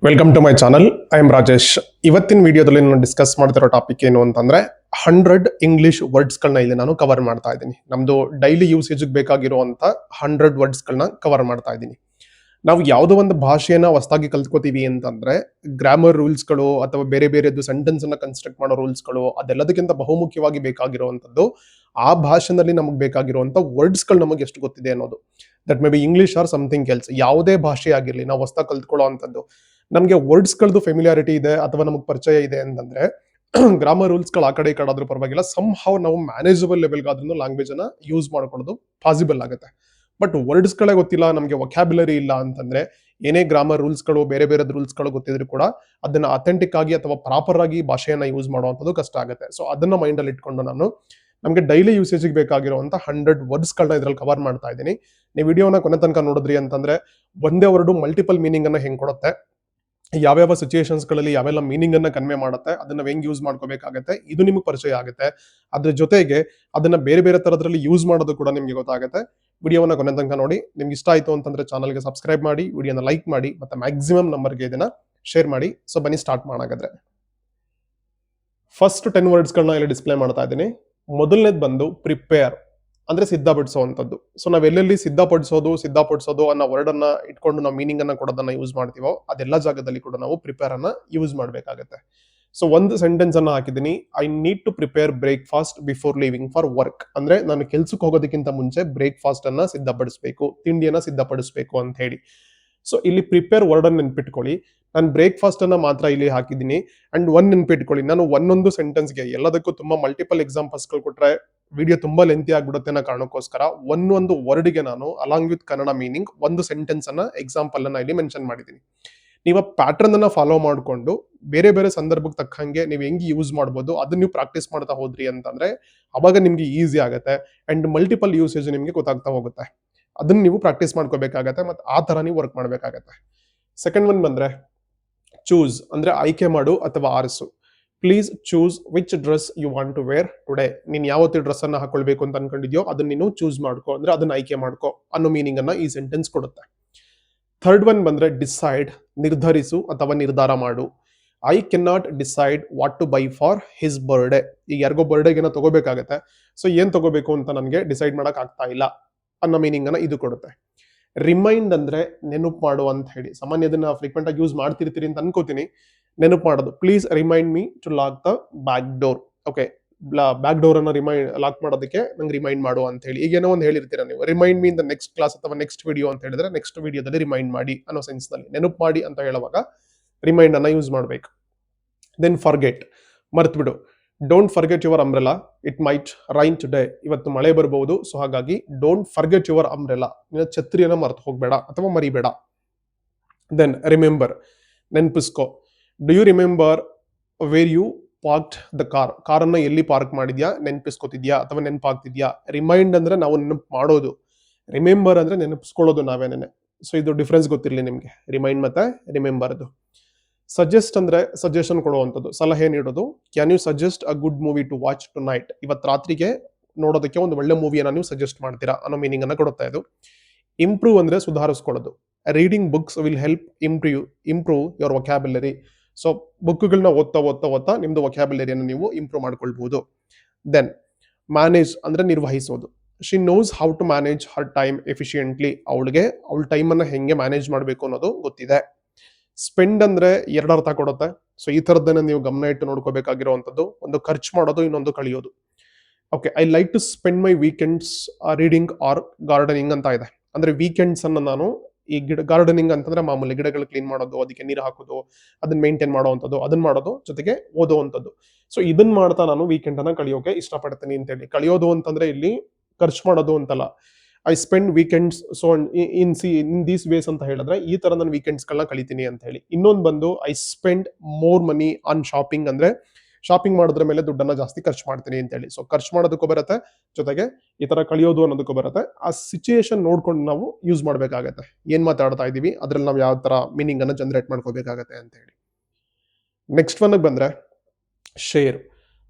Welcome to my channel. I am Rajesh. ಇವತ್ತಿನ ವಿಡಿಯೋದಲ್ಲಿ ನಾನು ಡಿಸ್ಕಸ್ ಮಾಡ್ತಿರೋ ಟಾಪಿಕ್ ಏನು ಅಂತಂದ್ರೆ 100 ಇಂಗ್ಲಿಷ್ ವರ್ಡ್ಸ್ಗಳನ್ನ ಇಲ್ಲಿ ನಾನು ಕವರ್ ಮಾಡ್ತಾ ಇದ್ದೀನಿ. ನಮ್ದು ಡೈಲಿ ಯೂಸೇಜ್ಗೆ ಬೇಕಾಗಿರುವಂತ 100 ವರ್ಡ್ಸ್ಗಳನ್ನ ಕವರ್ ಮಾಡ್ತಾ ಇದ್ದೀನಿ. ನಾವು ಯಾವುದೋ ಒಂದು ಭಾಷೆಯನ್ನ ಹೊಸದಾಗಿ ಕಲ್ತ್ಕೋತೀವಿ ಅಂತಂದ್ರೆ ಗ್ರಾಮರ್ ರೂಲ್ಸ್ಗಳು ಅಥವಾ ಬೇರೆ ಬೇರೆದು ಸೆಂಟೆನ್ಸ್ ಅನ್ನ ಕನ್ಸ್ಟ್ರಕ್ಟ್ ಮಾಡೋ ರೂಲ್ಸ್ಗಳು ಅದೆಲ್ಲದಕ್ಕಿಂತ ಬಹುಮುಖ್ಯವಾಗಿ ಬೇಕಾಗಿರುವಂತದ್ದು ಆ ಭಾಷೆನಲ್ಲಿ ನಮಗೆ ಬೇಕಾಗಿರುವಂತ ವರ್ಡ್ಸ್ಗಳು ನಮಗೆ ಎಷ್ಟು ಗೊತ್ತಿದೆ ಅನ್ನೋದು. That may be English or something else. ಯಾವುದೇ ಭಾಷೆ ಆಗಿರಲಿ ನಾವು ಹೊಸದಾಗಿ ಕಲ್ತ್ಕೊಳ್ಳೋ ಅಂತದ್ದು ನಮಗೆ ವರ್ಡ್ಸ್ಗಳದ್ದು ಫೆಮಿಲಿಯಾರಿಟಿ ಇದೆ ಅಥವಾ ನಮಗೆ ಪರಿಚಯ ಇದೆ ಅಂತಂದ್ರೆ ಗ್ರಾಮರ್ ರೂಲ್ಸ್ಗಳು ಆ ಕಡೆ ಈ ಕಡೆ ಆದ್ರೂ ಪರವಾಗಿಲ್ಲ, ಸಮ್ ಹೌ ನಾವು ಮ್ಯಾನೇಜಬಲ್ ಲೆವೆಲ್ಗಾದ್ರೂ ಲ್ಯಾಂಗ್ವೇಜ್ ಅನ್ನ ಯೂಸ್ ಮಾಡ್ಕೊಳ್ಳೋದು ಪಾಸಿಬಲ್ ಆಗುತ್ತೆ. ಬಟ್ ವರ್ಡ್ಸ್ಗಳೇ ಗೊತ್ತಿಲ್ಲ, ನಮಗೆ ವೊಕ್ಯಾಬ್ಯುಲರಿ ಇಲ್ಲ ಅಂತಂದ್ರೆ ಏನೇ ಗ್ರಾಮರ್ ರೂಲ್ಸ್ಗಳು ಬೇರೆ ಬೇರೆ ರೂಲ್ಸ್ಗಳು ಗೊತ್ತಿದ್ರು ಕೂಡ ಅದನ್ನ ಅಥೆಂಟಿಕ್ ಆಗಿ ಅಥವಾ ಪ್ರಾಪರ್ ಆಗಿ ಭಾಷೆಯನ್ನ ಯೂಸ್ ಮಾಡುವಂಥದ್ದು ಕಷ್ಟ ಆಗುತ್ತೆ. ಸೊ ಅದನ್ನ ಮೈಂಡ್ ಅಲ್ಲಿ ಇಟ್ಕೊಂಡು ನಾನು ನಮಗೆ ಡೈಲಿ ಯೂಸೇಜ್ಗೆ ಬೇಕಾಗಿರುವಂತ 100 ವರ್ಡ್ಸ್ಗಳನ್ನ ಇದ್ರಲ್ಲಿ ಕವರ್ ಮಾಡ್ತಾ ಇದ್ದೀನಿ. ನೀವು ವಿಡಿಯೋನ ಕೊನೆ ತನಕ ನೋಡಿದ್ರಿ ಅಂತಂದ್ರೆ ಒಂದೇ ವರ್ಡ್ ಮಲ್ಟಿಪಲ್ ಮೀನಿಂಗ್ ಅನ್ನ ಹೆಂಗ್ ಕೊಡುತ್ತೆ, ಯಾವ್ಯಾವ ಸಿಚುಯೇಷನ್ಸ್ಗಳಲ್ಲಿ ಯಾವೆಲ್ಲ ಮೀನಿಂಗ್ ಅನ್ನ ಕನ್ವೆ ಮಾಡುತ್ತೆ, ಅದನ್ನ ಹೆಂಗ್ ಯೂಸ್ ಮಾಡ್ಕೋಬೇಕಾಗತ್ತೆ, ಇದು ನಿಮ್ಗೆ ಪರಿಚಯ ಆಗುತ್ತೆ. ಅದ್ರ ಜೊತೆಗೆ ಅದನ್ನ ಬೇರೆ ಬೇರೆ ತರದ್ರಲ್ಲಿ ಯೂಸ್ ಮಾಡೋದು ಕೂಡ ನಿಮ್ಗೆ ಗೊತ್ತಾಗುತ್ತೆ. ವಿಡಿಯೋವನ್ನ ಕೊನೆ ತನಕ ನೋಡಿ. ನಿಮ್ಗೆ ಇಷ್ಟ ಆಯ್ತು ಅಂತಂದ್ರೆ ಚಾನಲ್ಗೆ ಸಬ್ಸ್ಕ್ರೈಬ್ ಮಾಡಿ, ವಿಡಿಯೋನ ಲೈಕ್ ಮಾಡಿ, ಮತ್ತೆ ಮ್ಯಾಕ್ಸಿಮಮ್ ನಂಬರ್ಗೆ ಇದನ್ನ ಶೇರ್ ಮಾಡಿ. ಸೊ ಬನ್ನಿ ಸ್ಟಾರ್ಟ್ ಮಾಡಾಗಾದ್ರೆ. ಫಸ್ಟ್ 10 ವರ್ಡ್ಸ್ಗಳನ್ನ ಇಲ್ಲಿ ಡಿಸ್ಪ್ಲೇ ಮಾಡ್ತಾ ಇದ್ದೀನಿ. ಮೊದಲನೇದು ಬಂದು ಪ್ರಿಪೇರ್, ಅಂದ್ರೆ ಸಿದ್ಧಪಡಿಸುವಂಥದ್ದು. ಸೊ ನಾವ್ ಎಲ್ಲೆಲ್ಲಿ ಸಿದ್ಧಪಡಿಸೋದು ಅನ್ನೋ ವರ್ಡ್ ಅನ್ನ ಇಟ್ಕೊಂಡು ನಾವು ಮೀನಿಂಗ್ ಅನ್ನ ಕೊಡೋದನ್ನ ಯೂಸ್ ಮಾಡ್ತೀವೋ ಅದೆಲ್ಲ ಜಾಗದಲ್ಲಿ ಕೂಡ ನಾವು ಪ್ರಿಪೇರ್ ಅನ್ನ ಯೂಸ್ ಮಾಡಬೇಕಾಗತ್ತೆ. ಸೊ ಒಂದು ಸೆಂಟೆನ್ಸ್ ಅನ್ನ ಹಾಕಿದ್ದೀನಿ, I need to prepare breakfast before leaving for work. ಅಂದ್ರೆ ನಾನು ಕೆಲ್ಸಕ್ಕೆ ಹೋಗೋದಕ್ಕಿಂತ ಮುಂಚೆ ಬ್ರೇಕ್ಫಾಸ್ಟ್ ಅನ್ನ ಸಿದ್ಧಪಡಿಸಬೇಕು, ತಿಂಡಿಯನ್ನ ಸಿದ್ಧಪಡಿಸಬೇಕು ಅಂತ ಹೇಳಿ. ಸೊ ಇಲ್ಲಿ ಪ್ರಿಪೇರ್ ವರ್ಡ್ ಅನ್ನು ನೆನ್ಪಿಟ್ಕೊಳ್ಳಿ. ನಾನು ಬ್ರೇಕ್ಫಾಸ್ಟ್ ಅನ್ನ ಮಾತ್ರ ಇಲ್ಲಿ ಹಾಕಿದ್ದೀನಿ. ಅಂಡ್ ನೆನ್ಪಿಟ್ಕೊಳ್ಳಿ, ನಾನು ಒಂದೊಂದು ಸೆಂಟೆನ್ಸ್ಗೆ ಎಲ್ಲದಕ್ಕೂ ತುಂಬಾ ಮಲ್ಟಿಪಲ್ ಎಕ್ಸಾಂಪಲ್ಸ್ಗಳು ಕೊಟ್ರೆ ವಿಡಿಯೋ ತುಂಬಾ ಲೆಂತಿ ಆಗ್ಬಿಡುತ್ತೆ ಅನ್ನೋ ಕಾರಣಕ್ಕೋಸ್ಕರ ಒಂದೊಂದು ವರ್ಡ್ಗೆ ನಾನು ಅಲಾಂಗ್ ವಿತ್ ಕನ್ನಡ ಮೀನಿಂಗ್ ಒಂದು ಸೆಂಟೆನ್ಸ್ ಅನ್ನ ಎಕ್ಸಾಂಪಲ್ ಅನ್ನ ಇಲ್ಲಿ ಮೆನ್ಷನ್ ಮಾಡಿದ್ದೀನಿ. ನೀವು ಪ್ಯಾಟರ್ನ್ ಅನ್ನ ಫಾಲೋ ಮಾಡಿಕೊಂಡು ಬೇರೆ ಬೇರೆ ಸಂದರ್ಭಕ್ಕೆ ತಕ್ಕಂಗೆ ನೀವು ಹೆಂಗ್ ಯೂಸ್ ಮಾಡ್ಬೋದು ಅದನ್ನ ನೀವು ಪ್ರಾಕ್ಟೀಸ್ ಮಾಡ್ತಾ ಹೋದ್ರಿ ಅಂತಂದ್ರೆ ಅವಾಗ ನಿಮ್ಗೆ ಈಸಿ ಆಗುತ್ತೆ ಅಂಡ್ ಮಲ್ಟಿಪಲ್ ಯೂಸೇಜ್ ನಿಮ್ಗೆ ಗೊತ್ತಾಗ್ತಾ ಹೋಗುತ್ತೆ. ಅದನ್ನ ನೀವು ಪ್ರಾಕ್ಟೀಸ್ ಮಾಡ್ಕೋಬೇಕಾಗತ್ತೆ ಮತ್ತೆ ಆ ತರ ನೀವು ವರ್ಕ್ ಮಾಡ್ಬೇಕಾಗತ್ತೆ. ಸೆಕೆಂಡ್ ಒನ್ ಬಂದ್ರೆ ಚೂಸ್, ಅಂದ್ರೆ ಆಯ್ಕೆ ಮಾಡು ಅಥವಾ ಆರಿಸು. Please choose which dress you want to wear today. ನೀನ್ ಯಾವತ್ತು ಡ್ರೆಸ್ ಅನ್ನ ಹಾಕೊಳ್ಬೇಕು ಅಂತ ಅನ್ಕೊಂಡಿದ್ಯೋ ಅದನ್ನ ನೀನು ಚೂಸ್ ಮಾಡ್ಕೋ, ಅಂದ್ರೆ ಅದನ್ನ ಆಯ್ಕೆ ಮಾಡ್ಕೋ ಅನ್ನೋ ಮೀನಿಂಗ್ ಅನ್ನ ಈ ಸೆಂಟೆನ್ಸ್ ಕೊಡುತ್ತೆ. ಥರ್ಡ್ ಒನ್ ಬಂದ್ರೆ ಡಿಸೈಡ್, ನಿರ್ಧರಿಸು ಅಥವಾ ನಿರ್ಧಾರ ಮಾಡು. I can not decide what to buy for his birthday. ಈಗ ಯಾರಿಗೋ ಬರ್ಡೇಗೆನ ತಗೋಬೇಕಾಗತ್ತೆ, ಸೊ ಏನ್ ತಗೋಬೇಕು ಅಂತ ನನಗೆ ಡಿಸೈಡ್ ಮಾಡಕ್ ಆಗ್ತಾ ಇಲ್ಲ ಅನ್ನೋ ಮೀನಿಂಗ್ ಅನ್ನ ಇದು ಕೊಡುತ್ತೆ. ರಿಮೈಂಡ್ ಅಂದ್ರೆ ನೆನಪು ಮಾಡು ಅಂತ ಹೇಳಿ. ಸಾಮಾನ್ಯ ಇದನ್ನ ಫ್ರೀಕ್ವೆಂಟ್ ಆಗಿ ಯೂಸ್ ಮಾಡ್ತಿರ್ತೀರಿ ಅಂತ ಅನ್ಕೋತೀನಿ. ನೆನಪು ಮಾಡೋದು, please remind me to lock the back door. Okay, back door ಅನ್ನ ಲಾಕ್ ಮಾಡೋದಕ್ಕೆ ನಂಗೆ ರಿಮೈಂಡ್ ಮಾಡು ಅಂತ ಹೇಳಿ. ಈಗ ಏನೋ ಒಂದು ಹೇಳಿರ್ತೀರ ನೀವು, remind me in the next class ಅಥವಾ ನೆಕ್ಸ್ಟ್ ವಿಡಿಯೋ ಅಂತ ಹೇಳಿದ್ರೆ ನೆಕ್ಸ್ಟ್ ವಿಡಿಯೋದಲ್ಲಿ ರಿಮೈಂಡ್ ಮಾಡಿ ಅನ್ನೋ ಸೆನ್ಸ್ ನಲ್ಲಿ ನೆನಪು ಮಾಡಿ ಅಂತ ಹೇಳುವಾಗ ರಿಮೈಂಡ್ ಅನ್ನ ಯೂಸ್ ಮಾಡಬೇಕು. ದೆನ್ ಫರ್ಗೆಟ್, ಮರ್ತ್ ಬಿಡು. Don't forget your umbrella, it might rain today. ಇವತ್ತು ಮಳೆ ಬರಬಹುದು, ಸೊ ಹಾಗಾಗಿ ಡೋಂಟ್ ಫರ್ಗೆಟ್ ಯುವರ್ ಅಂಬ್ರೆಲಾ, ಛತ್ರಿಯನ್ನ ಮರ್ತು ಹೋಗ್ಬೇಡ ಅಥವಾ ಮರಿಬೇಡ. ದೆನ್ ರಿಮೆಂಬರ್, ನೆನ್ಪಿಸ್ಕೋ. Do you remember where you parked the car. ಕಾರನ್ನ ಎಲ್ಲಿ ಪಾರ್ಕ್ ಮಾಡಿದ್ಯಾ, ನೆನ್ಪಿಸ್ಕೋತಿದ್ಯಾ ಅಥವಾ ನೆನಪಾಗ್ತಿದ್ಯಾ. ರಿಮೈಂಡ್ ಅಂದ್ರೆ ನಾವು ನೆನಪು ಮಾಡೋದು, ರಿಮೆಂಬರ್ ಅಂದ್ರೆ ನೆನಪಿಸ್ಕೊಳ್ಳೋದು ನಾವೇನೇನೆ. ಸೊ ಇದು ಡಿಫ್ರೆನ್ಸ್ ಗೊತ್ತಿರಲಿ ನಿಮ್ಗೆ, ರಿಮೈಂಡ್ ಮತ್ತೆ ರಿಮೆಂಬರ್ ಅದು. ಸಜೆಸ್ಟ್ ಅಂದ್ರೆ ಸಜೆಷನ್ ಕೊಡುವಂಥದ್ದು, ಸಲಹೆ ನೀಡೋದು. Can you suggest a good movie to watch tonight. ಇವತ್ತು ರಾತ್ರಿಗೆ ನೋಡೋದಕ್ಕೆ ಒಂದು ಒಳ್ಳೆ ಮೂವಿಯನ್ನ ನೀವು ಸಜೆಸ್ಟ್ ಮಾಡ್ತೀರಾ ಅನ್ನೋ ಮೀನಿಂಗ್ ಅನ್ನ ಕೊಡುತ್ತಾ ಇದು. ಇಂಪ್ರೂವ್ ಅಂದ್ರೆ ಸುಧಾರಿಸ್ಕೊಳ್ಳೋದು. Reading books will help improve your vocabulary. So ಬುಕ್ಗಳನ್ನ ಓದ್ತಾ ನಿಮ್ದು ವೊಕ್ಯಾಬ್ಯುಲರಿಯನ್ನು ನೀವು ಇಂಪ್ರೂವ್ ಮಾಡ್ಕೊಳ್ಬಹುದು. ದೆನ್ ಮ್ಯಾನೇಜ್ ಅಂದ್ರೆ ನಿರ್ವಹಿಸೋದು. She knows how to manage her time efficiently. ಅವಳ ಟೈಮ್ ಅನ್ನ ಹೆಂಗೆ ಮ್ಯಾನೇಜ್ ಮಾಡಬೇಕು ಅನ್ನೋದು ಗೊತ್ತಿದೆ. ಸ್ಪೆಂಡ್ ಅಂದ್ರೆ ಎರಡು ಅರ್ಥ ಕೊಡುತ್ತೆ. ಸೊ ಈ ತರದನ್ನ ನೀವು ಗಮನ ಇಟ್ಟು ನೋಡ್ಕೋಬೇಕಾಗಿರುವಂತದ್ದು. ಒಂದು ಖರ್ಚು ಮಾಡೋದು, ಇನ್ನೊಂದು ಕಳಿಯೋದು. Okay, I like to spend my weekends reading or gardening ಅಂತ ಇದೆ. ಅಂದ್ರೆ ವೀಕೆಂಡ್ಸ್ ಅನ್ನ ನಾನು ಈ ಗಾರ್ಡನಿಂಗ್ ಅಂತಂದ್ರೆ ಮಾಮೂಲಿ ಗಿಡಗಳು ಕ್ಲೀನ್ ಮಾಡೋದು, ಅದಕ್ಕೆ ನೀರು ಹಾಕೋದು, ಅದನ್ನ ಮೇಂಟೈನ್ ಮಾಡುವಂಥದ್ದು, ಅದನ್ನ ಮಾಡೋದು, ಜೊತೆಗೆ ಓದುವಂಥದ್ದು. ಸೊ ಇದನ್ನ ಮಾಡ್ತಾ ನಾನು ವೀಕೆಂಡ್ ಅನ್ನ ಕಳಿಯೋಕೆ ಇಷ್ಟಪಡ್ತೀನಿ ಅಂತ ಹೇಳಿ. ಕಳಿಯೋದು ಅಂತಂದ್ರೆ ಇಲ್ಲಿ ಖರ್ಚು ಮಾಡೋದು ಅಂತಲ್ಲ. I spend weekends so in these ways ಅಂತ ಹೇಳಿದ್ರೆ ಈ ತರ ನಾನು ವೀಕೆಂಡ್ಸ್ ಗಳನ್ನ ಕಳಿತೀನಿ ಅಂತ ಹೇಳಿ. ಇನ್ನೊಂದು ಬಂದು I spend more money on shopping, ಅಂದ್ರೆ ಶಾಪಿಂಗ್ ಮಾಡೋದ್ರ ಮೇಲೆ ದುಡ್ಡನ್ನ ಜಾಸ್ತಿ ಖರ್ಚು ಮಾಡ್ತೀನಿ ಅಂತ ಹೇಳಿ. ಸೊ ಖರ್ಚು ಮಾಡೋದಕ್ಕೂ ಬರುತ್ತೆ, ಜೊತೆಗೆ ಈ ತರ ಕಳಿಯೋದು ಅನ್ನೋದಕ್ಕೂ ಬರುತ್ತೆ. ಆ ಸಿಚುಯೇಷನ್ ನೋಡ್ಕೊಂಡು ನಾವು ಯೂಸ್ ಮಾಡ್ಬೇಕಾಗತ್ತೆ. ಏನ್ ಮಾತಾಡ್ತಾ ಇದೀವಿ ಅದ್ರಲ್ಲಿ ನಾವು ಯಾವ ತರ ಮೀನಿಂಗ್ ಅನ್ನ ಜನರೇಟ್ ಮಾಡ್ಕೋಬೇಕಾಗತ್ತೆ ಅಂತ ಹೇಳಿ. ನೆಕ್ಸ್ಟ್ ಒನ್ ಬಂದ್ರೆ ಶೇರ್,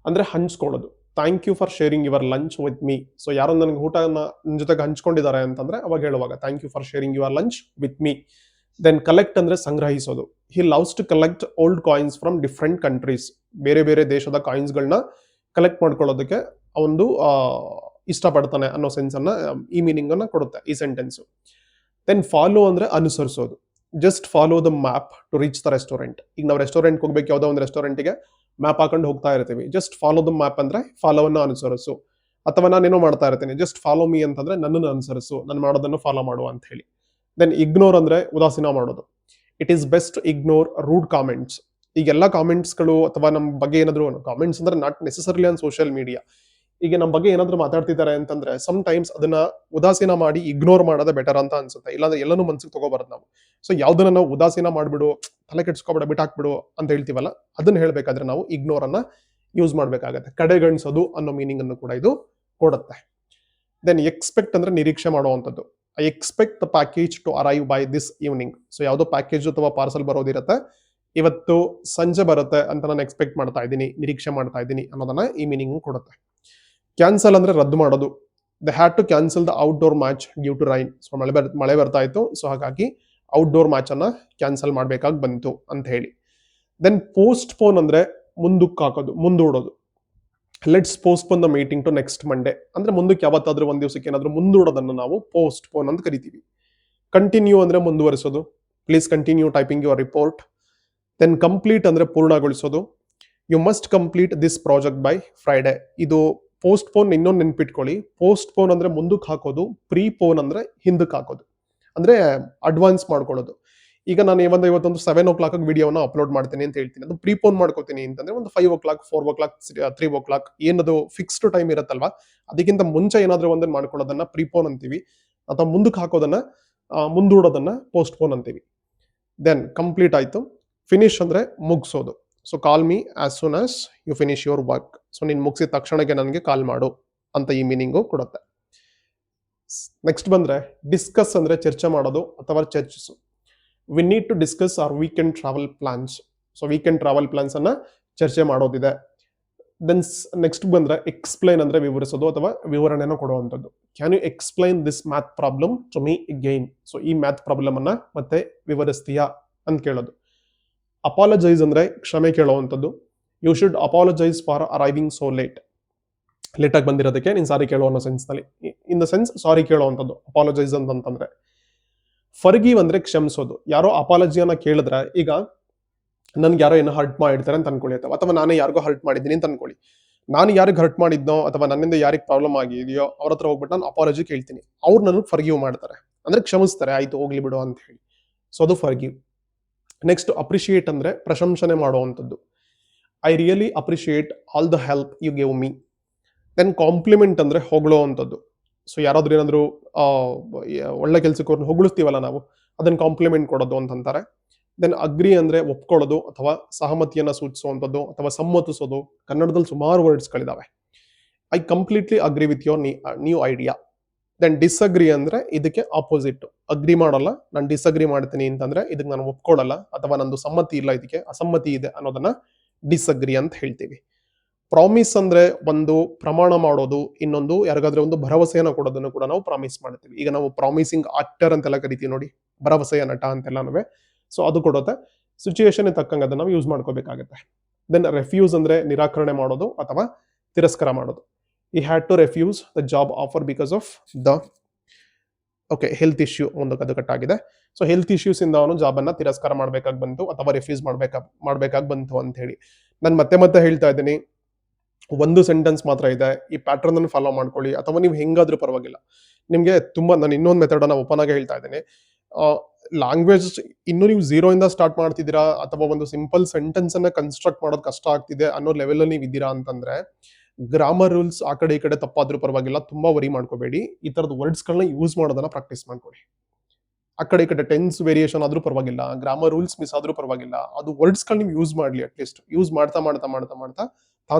ಅಂದ್ರೆ ಹಂಚ್ಕೊಳ್ಳೋದು. Thank you for sharing your lunch with me. So ಯಾರೋ ನನಗೆ ಊಟನ ನನ್ನ ಜೊತೆಗೆ ಹಂಚ್ಕೊಂಡಿದ್ದಾರೆ ಅಂತಂದ್ರೆ ಅವಾಗ ಹೇಳುವಾಗ thank you for sharing your lunch with me. Then collect ಅಂದ್ರೆ ಸಂಗ್ರಹಿಸೋದು. He loves to collect old coins from different countries. ಬೇರೆ ಬೇರೆ ದೇಶದ ಕಾಯಿನ್ಸ್ಗಳನ್ನ ಕಲೆಕ್ಟ್ ಮಾಡ್ಕೊಳ್ಳೋದಕ್ಕೆ ಒಂದು ಇಷ್ಟಪಡ್ತಾನೆ ಅನ್ನೋ ಸೆನ್ಸ್ ಅನ್ನ ಈ ಮೀನಿಂಗ್ ಅನ್ನ ಕೊಡುತ್ತೆ ಈ ಸೆಂಟೆನ್ಸ್. ದೆನ್ ಫಾಲೋ ಅಂದ್ರೆ ಅನುಸರಿಸೋದು. Just follow the map to reach the restaurant. ಈಗ ನಾವು ರೆಸ್ಟೋರೆಂಟ್ ಹೋಗ್ಬೇಕು, ಯಾವುದೋ ಒಂದು ರೆಸ್ಟೋರೆಂಟ್ಗೆ ಮ್ಯಾಪ್ ಹಾಕೊಂಡು ಹೋಗ್ತಾ ಇರ್ತೀವಿ. ಜಸ್ಟ್ ಫಾಲೋ ದ ಮ್ಯಾಪ್ ಅಂದ್ರೆ ಫಾಲೋವನ್ನು ಅನುಸರಿಸು. ಅಥವಾ ನಾನೇನೋ ಮಾಡ್ತಾ ಇರ್ತೀನಿ, ಜಸ್ಟ್ ಫಾಲೋ ಮೀ ಅಂತಂದ್ರೆ ನನ್ನನ್ನು ಅನುಸರಿಸು, ನಾನು ಮಾಡೋದನ್ನು ಫಾಲೋ ಮಾಡು ಅಂತ ಹೇಳಿ. ದೆನ್ ಇಗ್ನೋರ್ ಅಂದ್ರೆ ಉದಾಸೀನ ಮಾಡೋದು. It is best ignore rude comments. ಈಗೆಲ್ಲ ಕಾಮೆಂಟ್ಸ್ಗಳು ಅಥವಾ ನಮ್ಮ ಬಗ್ಗೆ ಏನಾದ್ರು ಕಾಮೆಂಟ್ಸ್ ಅಂದ್ರೆ not necessarily on social media. ಈಗ ನಮ್ಮ ಬಗ್ಗೆ ಏನಾದ್ರು ಮಾತಾಡ್ತಿದ್ದಾರೆ ಅಂತಂದ್ರೆ ಸಮ್ ಟೈಮ್ಸ್ ಅದನ್ನ ಉದಾಸೀನ ಮಾಡಿ ಇಗ್ನೋರ್ ಮಾಡೋದೇ ಬೆಟರ್ ಅಂತ ಅನ್ಸುತ್ತೆ. ಇಲ್ಲಾಂದ್ರೆ ಎಲ್ಲನೂ ಮನ್ಸಿಗೆ ತಗೋಬಾರದು ನಾವು. ಸೊ ಯಾವ್ದನ್ನ ನಾವು ಉದಾಸೀನ ಮಾಡ್ಬಿಡು, ತಲೆ ಕೆಡ್ಸ್ಕೊಬೇಡ, ಬಿಟ್ಟಾಕ್ಬಿಡು ಅಂತ ಹೇಳ್ತೀವಲ್ಲ, ಅದನ್ನ ಹೇಳ್ಬೇಕಾದ್ರೆ ನಾವು ಇಗ್ನೋರ್ ಅನ್ನ ಯೂಸ್ ಮಾಡ್ಬೇಕಾಗತ್ತೆ. ಕಡೆಗಣಿಸೋದು ಅನ್ನೋ ಮೀನಿಂಗ್ ಅನ್ನು ಕೂಡ ಇದು ಕೊಡುತ್ತೆ. ದೆನ್ ಎಕ್ಸ್ಪೆಕ್ಟ್ ಅಂದ್ರೆ ನಿರೀಕ್ಷೆ ಮಾಡುವಂಥದ್ದು. I expect the package to arrive by this evening. So ಯಾವುದೋ ಪ್ಯಾಕೇಜ್ ಅಥವಾ ಪಾರ್ಸಲ್ ಬರೋದಿರುತ್ತೆ, ಇವತ್ತು ಸಂಜೆ ಬರುತ್ತೆ ಅಂತ ನಾನು ಎಕ್ಸ್ಪೆಕ್ಟ್ ಮಾಡ್ತಾ ಇದ್ದೀನಿ, ನಿರೀಕ್ಷೆ ಮಾಡ್ತಾ ಇದ್ದೀನಿ ಅನ್ನೋದನ್ನ ಈ ಮೀನಿಂಗ್ ಕೊಡುತ್ತೆ. ಕ್ಯಾನ್ಸಲ್ ಅಂದ್ರೆ ರದ್ದು ಮಾಡೋದು. They had to cancel the outdoor match due to rain. So ಮಳೆ ಬರ್ತಾ ಇತ್ತು, ಸೊ ಹಾಗಾಗಿ ಔಟ್ಡೋರ್ ಮ್ಯಾಚ್ ಅನ್ನ ಕ್ಯಾನ್ಸಲ್ ಮಾಡ್ಬೇಕಾಗಿ ಬಂತು ಅಂತ ಹೇಳಿ. ದೆನ್ ಪೋಸ್ಟ್ ಪೋನ್ ಅಂದ್ರೆ ಮುಂದಕ್ಕೆ ಹಾಕೋದು, ಮುಂದೂಡೋದು. Let's postpone the meeting to next Monday ಅಂದ್ರೆ ಮುಂದಕ್ಕೆ ಯಾವತ್ತಾದ್ರೂ ಒಂದ್ ದಿವಸಕ್ಕೆ ಏನಾದ್ರೂ ಮುಂದೂಡೋದನ್ನು ನಾವು ಪೋಸ್ಟ್ ಪೋನ್ ಅಂತ ಕರಿತೀವಿ. ಕಂಟಿನ್ಯೂ ಅಂದ್ರೆ ಮುಂದುವರಿಸೋದು. Please continue typing your report. Then complete ಅಂದ್ರೆ ಪೂರ್ಣಗೊಳಿಸೋದು. You must complete this project by Friday. ಇದು ಪೋಸ್ಟ್ ಪೋನ್ ಇನ್ನೊಂದು ನೆನ್ಪಿಟ್ಕೊಳ್ಳಿ. ಪೋಸ್ಟ್ ಪೋನ್ ಅಂದ್ರೆ ಮುಂದಕ್ಕೆ ಹಾಕೋದು, ಪ್ರೀ ಪೋನ್ ಅಂದ್ರೆ ಹಿಂದಕ್ಕೆ ಹಾಕೋದು, ಅಂದ್ರೆ ಅಡ್ವಾನ್ಸ್ ಮಾಡ್ಕೊಳ್ಳೋದು. ಈಗ ನಾನು ಇವತ್ತೊಂದು 7 o'clock ವಿಡಿಯೋನ ಅಪ್ಲೋಡ್ ಮಾಡ್ತೀನಿ ಅಂತ ಹೇಳ್ತೀನಿ, ಅದು ಪ್ರೀಪೋನ್ ಮಾಡ್ಕೋತೀನಿ ಅಂತಂದ್ರೆ ಒಂದು 5 o'clock, 4 o'clock, 3 o'clock ಏನದು ಫಿಕ್ಸ್ಡ್ ಟೈಮ್ ಇರುತ್ತಲ್ವಾ, ಅದಕ್ಕಿಂತ ಮುಂಚೆ ಏನಾದ್ರೂ ಒಂದನ್ನು ಮಾಡ್ಕೊಳ್ಳೋದನ್ನ ಪ್ರೀಪೋನ್ ಅಂತೀವಿ. ಅಥವಾ ಮುಂದಕ್ಕೆ ಹಾಕೋದನ್ನ ಮುಂದೂಡೋದನ್ನ ಪೋಸ್ಟ್ ಪೋನ್ ಅಂತೀವಿ. ದೆನ್ ಕಂಪ್ಲೀಟ್ ಆಯ್ತು. ಫಿನಿಶ್ ಅಂದ್ರೆ ಮುಗಿಸೋದು. So call me as soon as you finish your work. So ನೀನು ಮುಗಿಸಿದ ತಕ್ಷಣಕ್ಕೆ ನನಗೆ ಕಾಲ್ ಮಾಡು ಅಂತ ಈ ಮೀನಿಂಗು ಕೊಡುತ್ತೆ. ನೆಕ್ಸ್ಟ್ ಬಂದ್ರೆ ಡಿಸ್ಕಸ್ ಅಂದ್ರೆ ಚರ್ಚೆ ಮಾಡೋದು ಅಥವಾ ಚರ್ಚಿಸು. We need to discuss our weekend travel plans. So weekend travel plans ಅನ್ನ ಚರ್ಚೆ ಮಾಡೋದಿದೆ. ದೆನ್ ನೆಕ್ಸ್ಟ್ ಬಂದ್ರೆ ಎಕ್ಸ್ಪ್ಲೈನ್ ಅಂದ್ರೆ ವಿವರಿಸೋದು ಅಥವಾ ವಿವರಣೆನ ಕೊಡುವಂಥದ್ದು. Can you explain this math problem to me again. So ಈ ಮ್ಯಾಥ್ ಪ್ರಾಬ್ಲಮ್ ಅನ್ನ ಮತ್ತೆ ವಿವರಿಸ್ತೀಯಾ ಅಂತ ಕೇಳೋದು. ಅಪಾಲಜೈಸ್ ಅಂದ್ರೆ ಕ್ಷಮೆ ಕೇಳುವಂಥದ್ದು. You should apologise for arriving so late. Late ಆಗಿ ಬಂದಿರೋದಕ್ಕೆ ನೀನು ಸಾರಿ ಕೇಳೋ ಅನ್ನೋ ಸೆನ್ಸ್ ನಲ್ಲಿ, ಇನ್ ದ ಸೆನ್ಸ್ ಸಾರಿ ಕೇಳುವಂಥದ್ದು ಅಪಾಲಜೈಸ್ ಅಂತಂದ್ರೆ. ಫರ್ಗಿವ್ ಅಂದ್ರೆ ಕ್ಷಮಿಸೋದು. ಯಾರೋ ಅಪಾಲಜಿಯನ್ನ ಕೇಳಿದ್ರೆ, ಈಗ ನನ್ಗೆ ಯಾರೋ ಏನೋ ಹರ್ಟ್ ಮಾಡಿರ್ತಾರೆ ಅಂತ ಅನ್ಕೊಳ್ಳಿ, ಅಥವಾ ನಾನೇ ಯಾರಿಗೋ ಹರ್ಟ್ ಮಾಡಿದ್ದೀನಿ ಅಂತ ಅನ್ಕೊಳ್ಳಿ. ನಾನು ಯಾರಿಗೆ ಹರ್ಟ್ ಮಾಡಿದ್ನೋ ಅಥವಾ ನನ್ನಿಂದ ಯಾರಿಗೆ ಪ್ರಾಬ್ಲಮ್ ಆಗಿದೆಯೋ ಅವ್ರ ಹತ್ರ ಹೋಗ್ಬಿಟ್ಟು ನಾನು ಅಪಾಲಜಿ ಕೇಳ್ತೀನಿ. ಅವ್ರು ನನಗೆ ಫರ್ಗಿವ್ ಮಾಡ್ತಾರೆ, ಅಂದ್ರೆ ಕ್ಷಮಿಸ್ತಾರೆ, ಆಯ್ತು ಹೋಗ್ಲಿ ಬಿಡು ಅಂತ ಹೇಳಿ. ಸೊ ಅದು ಫರ್ಗಿವ್. ನೆಕ್ಸ್ಟ್ ಅಪ್ರಿಶಿಯೇಟ್ ಅಂದ್ರೆ ಪ್ರಶಂಸನೆ ಮಾಡುವಂಥದ್ದು. I really appreciate all the help you give me. Then compliment ಅಂದ್ರೆ ಹೊಗಳುವಂಥದ್ದು. ಸೊ ಯಾರಾದ್ರೂ ಏನಾದ್ರು ಒಳ್ಳೆ ಕೆಲಸಕ್ಕೆ ಅವ್ರನ್ನ ಹೊಗಳಿಸ್ತೀವಲ್ಲ ನಾವು, ಅದನ್ನ ಕಾಂಪ್ಲಿಮೆಂಟ್ ಕೊಡೋದು ಅಂತಂತಾರೆ. ದೆನ್ ಅಗ್ರಿ ಅಂದ್ರೆ ಒಪ್ಕೊಳ್ಳೋದು ಅಥವಾ ಸಹಮತಿಯನ್ನ ಸೂಚಿಸುವಂಥದ್ದು ಅಥವಾ ಸಮ್ಮತಿಸೋದು. ಕನ್ನಡದಲ್ಲಿ ಸುಮಾರು ವರ್ಡ್ಸ್ಗಳಿದಾವೆ. I completely agree with your new idea. Then disagree ಅಂದ್ರೆ ಇದಕ್ಕೆ ಆಪೋಸಿಟ್. ಅಗ್ರಿ ಮಾಡಲ್ಲ, ನಾನು ಡಿಸ್ಅಗ್ರಿ ಮಾಡ್ತೀನಿ ಅಂತಂದ್ರೆ ಇದಕ್ಕೆ ನಾನು ಒಪ್ಕೊಳ್ಳಲ್ಲ ಅಥವಾ ನಂದು ಸಮ್ಮತಿ ಇಲ್ಲ, ಇದಕ್ಕೆ ಅಸಮ್ಮತಿ ಇದೆ ಅನ್ನೋದನ್ನ ಡಿಸ್ಅಗ್ರಿ ಅಂತ ಹೇಳ್ತೀವಿ. ಪ್ರಾಮಿಸ್ ಅಂದ್ರೆ ಒಂದು ಪ್ರಮಾಣ ಮಾಡೋದು, ಇನ್ನೊಂದು ಯಾರಿಗಾದ್ರೆ ಒಂದು ಭರವಸೆಯನ್ನ ಕೊಡೋದನ್ನು ಕೂಡ ನಾವು ಪ್ರಾಮಿಸ್ ಮಾಡ್ತೀವಿ. ಈಗ ನಾವು ಪ್ರಾಮಿಸಿಂಗ್ ಆಕ್ಟರ್ ಅಂತೆಲ್ಲ ಕರಿತೀವಿ ನೋಡಿ, ಭರವಸೆಯ ನಟ ಅಂತೆಲ್ಲನೂ. ಸೊ ಅದು ಕೊಡುತ್ತೆ. ಸಿಚುಯೇಷನ್ ತಕ್ಕಂಗೆ ಅದನ್ನ ನಾವು ಯೂಸ್ ಮಾಡ್ಕೋಬೇಕಾಗತ್ತೆ. ದೆನ್ ರೆಫ್ಯೂಸ್ ಅಂದ್ರೆ ನಿರಾಕರಣೆ ಮಾಡೋದು ಅಥವಾ ತಿರಸ್ಕಾರ ಮಾಡೋದು. I had to refuse the job offer because of the health issue ಒಂದು ಅದು ಕಟ್ಟಾಗಿದೆ. ಸೊ ಹೆಲ್ತ್ ಇಶ್ಯೂಸ್ ಇಂದ ಅವನು ಜಾಬ್ ಅನ್ನ ತಿರಸ್ಕಾರ ಮಾಡ್ಬೇಕಾಗಿ ಬಂತು ಅಥವಾ ರೆಫ್ಯೂಸ್ ಮಾಡ್ಬೇಕಾಗಿ ಬಂತು ಅಂತ ಹೇಳಿ. ನಾನು ಮತ್ತೆ ಹೇಳ್ತಾ ಇದ್ದೀನಿ, ಒಂದು ಸೆಂಟೆನ್ಸ್ ಮಾತ್ರ ಇದೆ, ಈ ಪ್ಯಾಟರ್ನ್ ಅನ್ನು ಫಾಲೋ ಮಾಡ್ಕೊಳ್ಳಿ ಅಥವಾ ನೀವು ಹೆಂಗಾದ್ರೂ ಪರವಾಗಿಲ್ಲ. ನಿಮಗೆ ತುಂಬಾ, ನಾನು ಇನ್ನೊಂದು ಮೆಥಡ್ ಅನ್ನ ಓಪನ್ ಆಗಿ ಹೇಳ್ತಾ ಇದ್ದೀನಿ. ಲ್ಯಾಂಗ್ವೇಜ್ ಇನ್ನು ನೀವು 0 ಇಂದ ಸ್ಟಾರ್ಟ್ ಮಾಡ್ತಿದ್ದೀರಾ ಅಥವಾ ಒಂದು ಸಿಂಪಲ್ ಸೆಂಟೆನ್ಸ್ ಅನ್ನ ಕನ್ಸ್ಟ್ರಕ್ಟ್ ಮಾಡೋದು ಕಷ್ಟ ಆಗ್ತಿದೆ ಅನ್ನೋ ಲೆವೆಲ್ ಅಲ್ಲಿ ನೀವು ಇದ್ದೀರಾ ಅಂತಂದ್ರೆ, ಗ್ರಾಮರ್ ರೂಲ್ಸ್ ಆ ಕಡೆ ಈ ಕಡೆ ತಪ್ಪಾದ್ರೂ ಪರವಾಗಿಲ್ಲ, ತುಂಬಾ ವರಿ ಮಾಡ್ಕೋಬೇಡಿ. ಈ ತರದ ವರ್ಡ್ಸ್ ಗಳನ್ನ ಯೂಸ್ ಮಾಡೋದನ್ನ ಪ್ರಾಕ್ಟೀಸ್ ಮಾಡ್ಕೊಳ್ಳಿ. ಆ ಕಡೆ ಈ ಕಡೆ ಟೆನ್ಸ್ ವೇರಿಯೇಷನ್ ಆದ್ರೂ ಪರವಾಗಿಲ್ಲ, ಗ್ರಾಮರ್ ರೂಲ್ಸ್ ಮಿಸ್ ಆದ್ರೂ ಪರವಾಗಿಲ್ಲ, ಅದು ವರ್ಡ್ಸ್ ಗಳು ನೀವು ಯೂಸ್ ಮಾಡ್ಲಿ. ಅಟ್ಲೀಸ್ಟ್ ಯೂಸ್ ಮಾಡ್ತಾ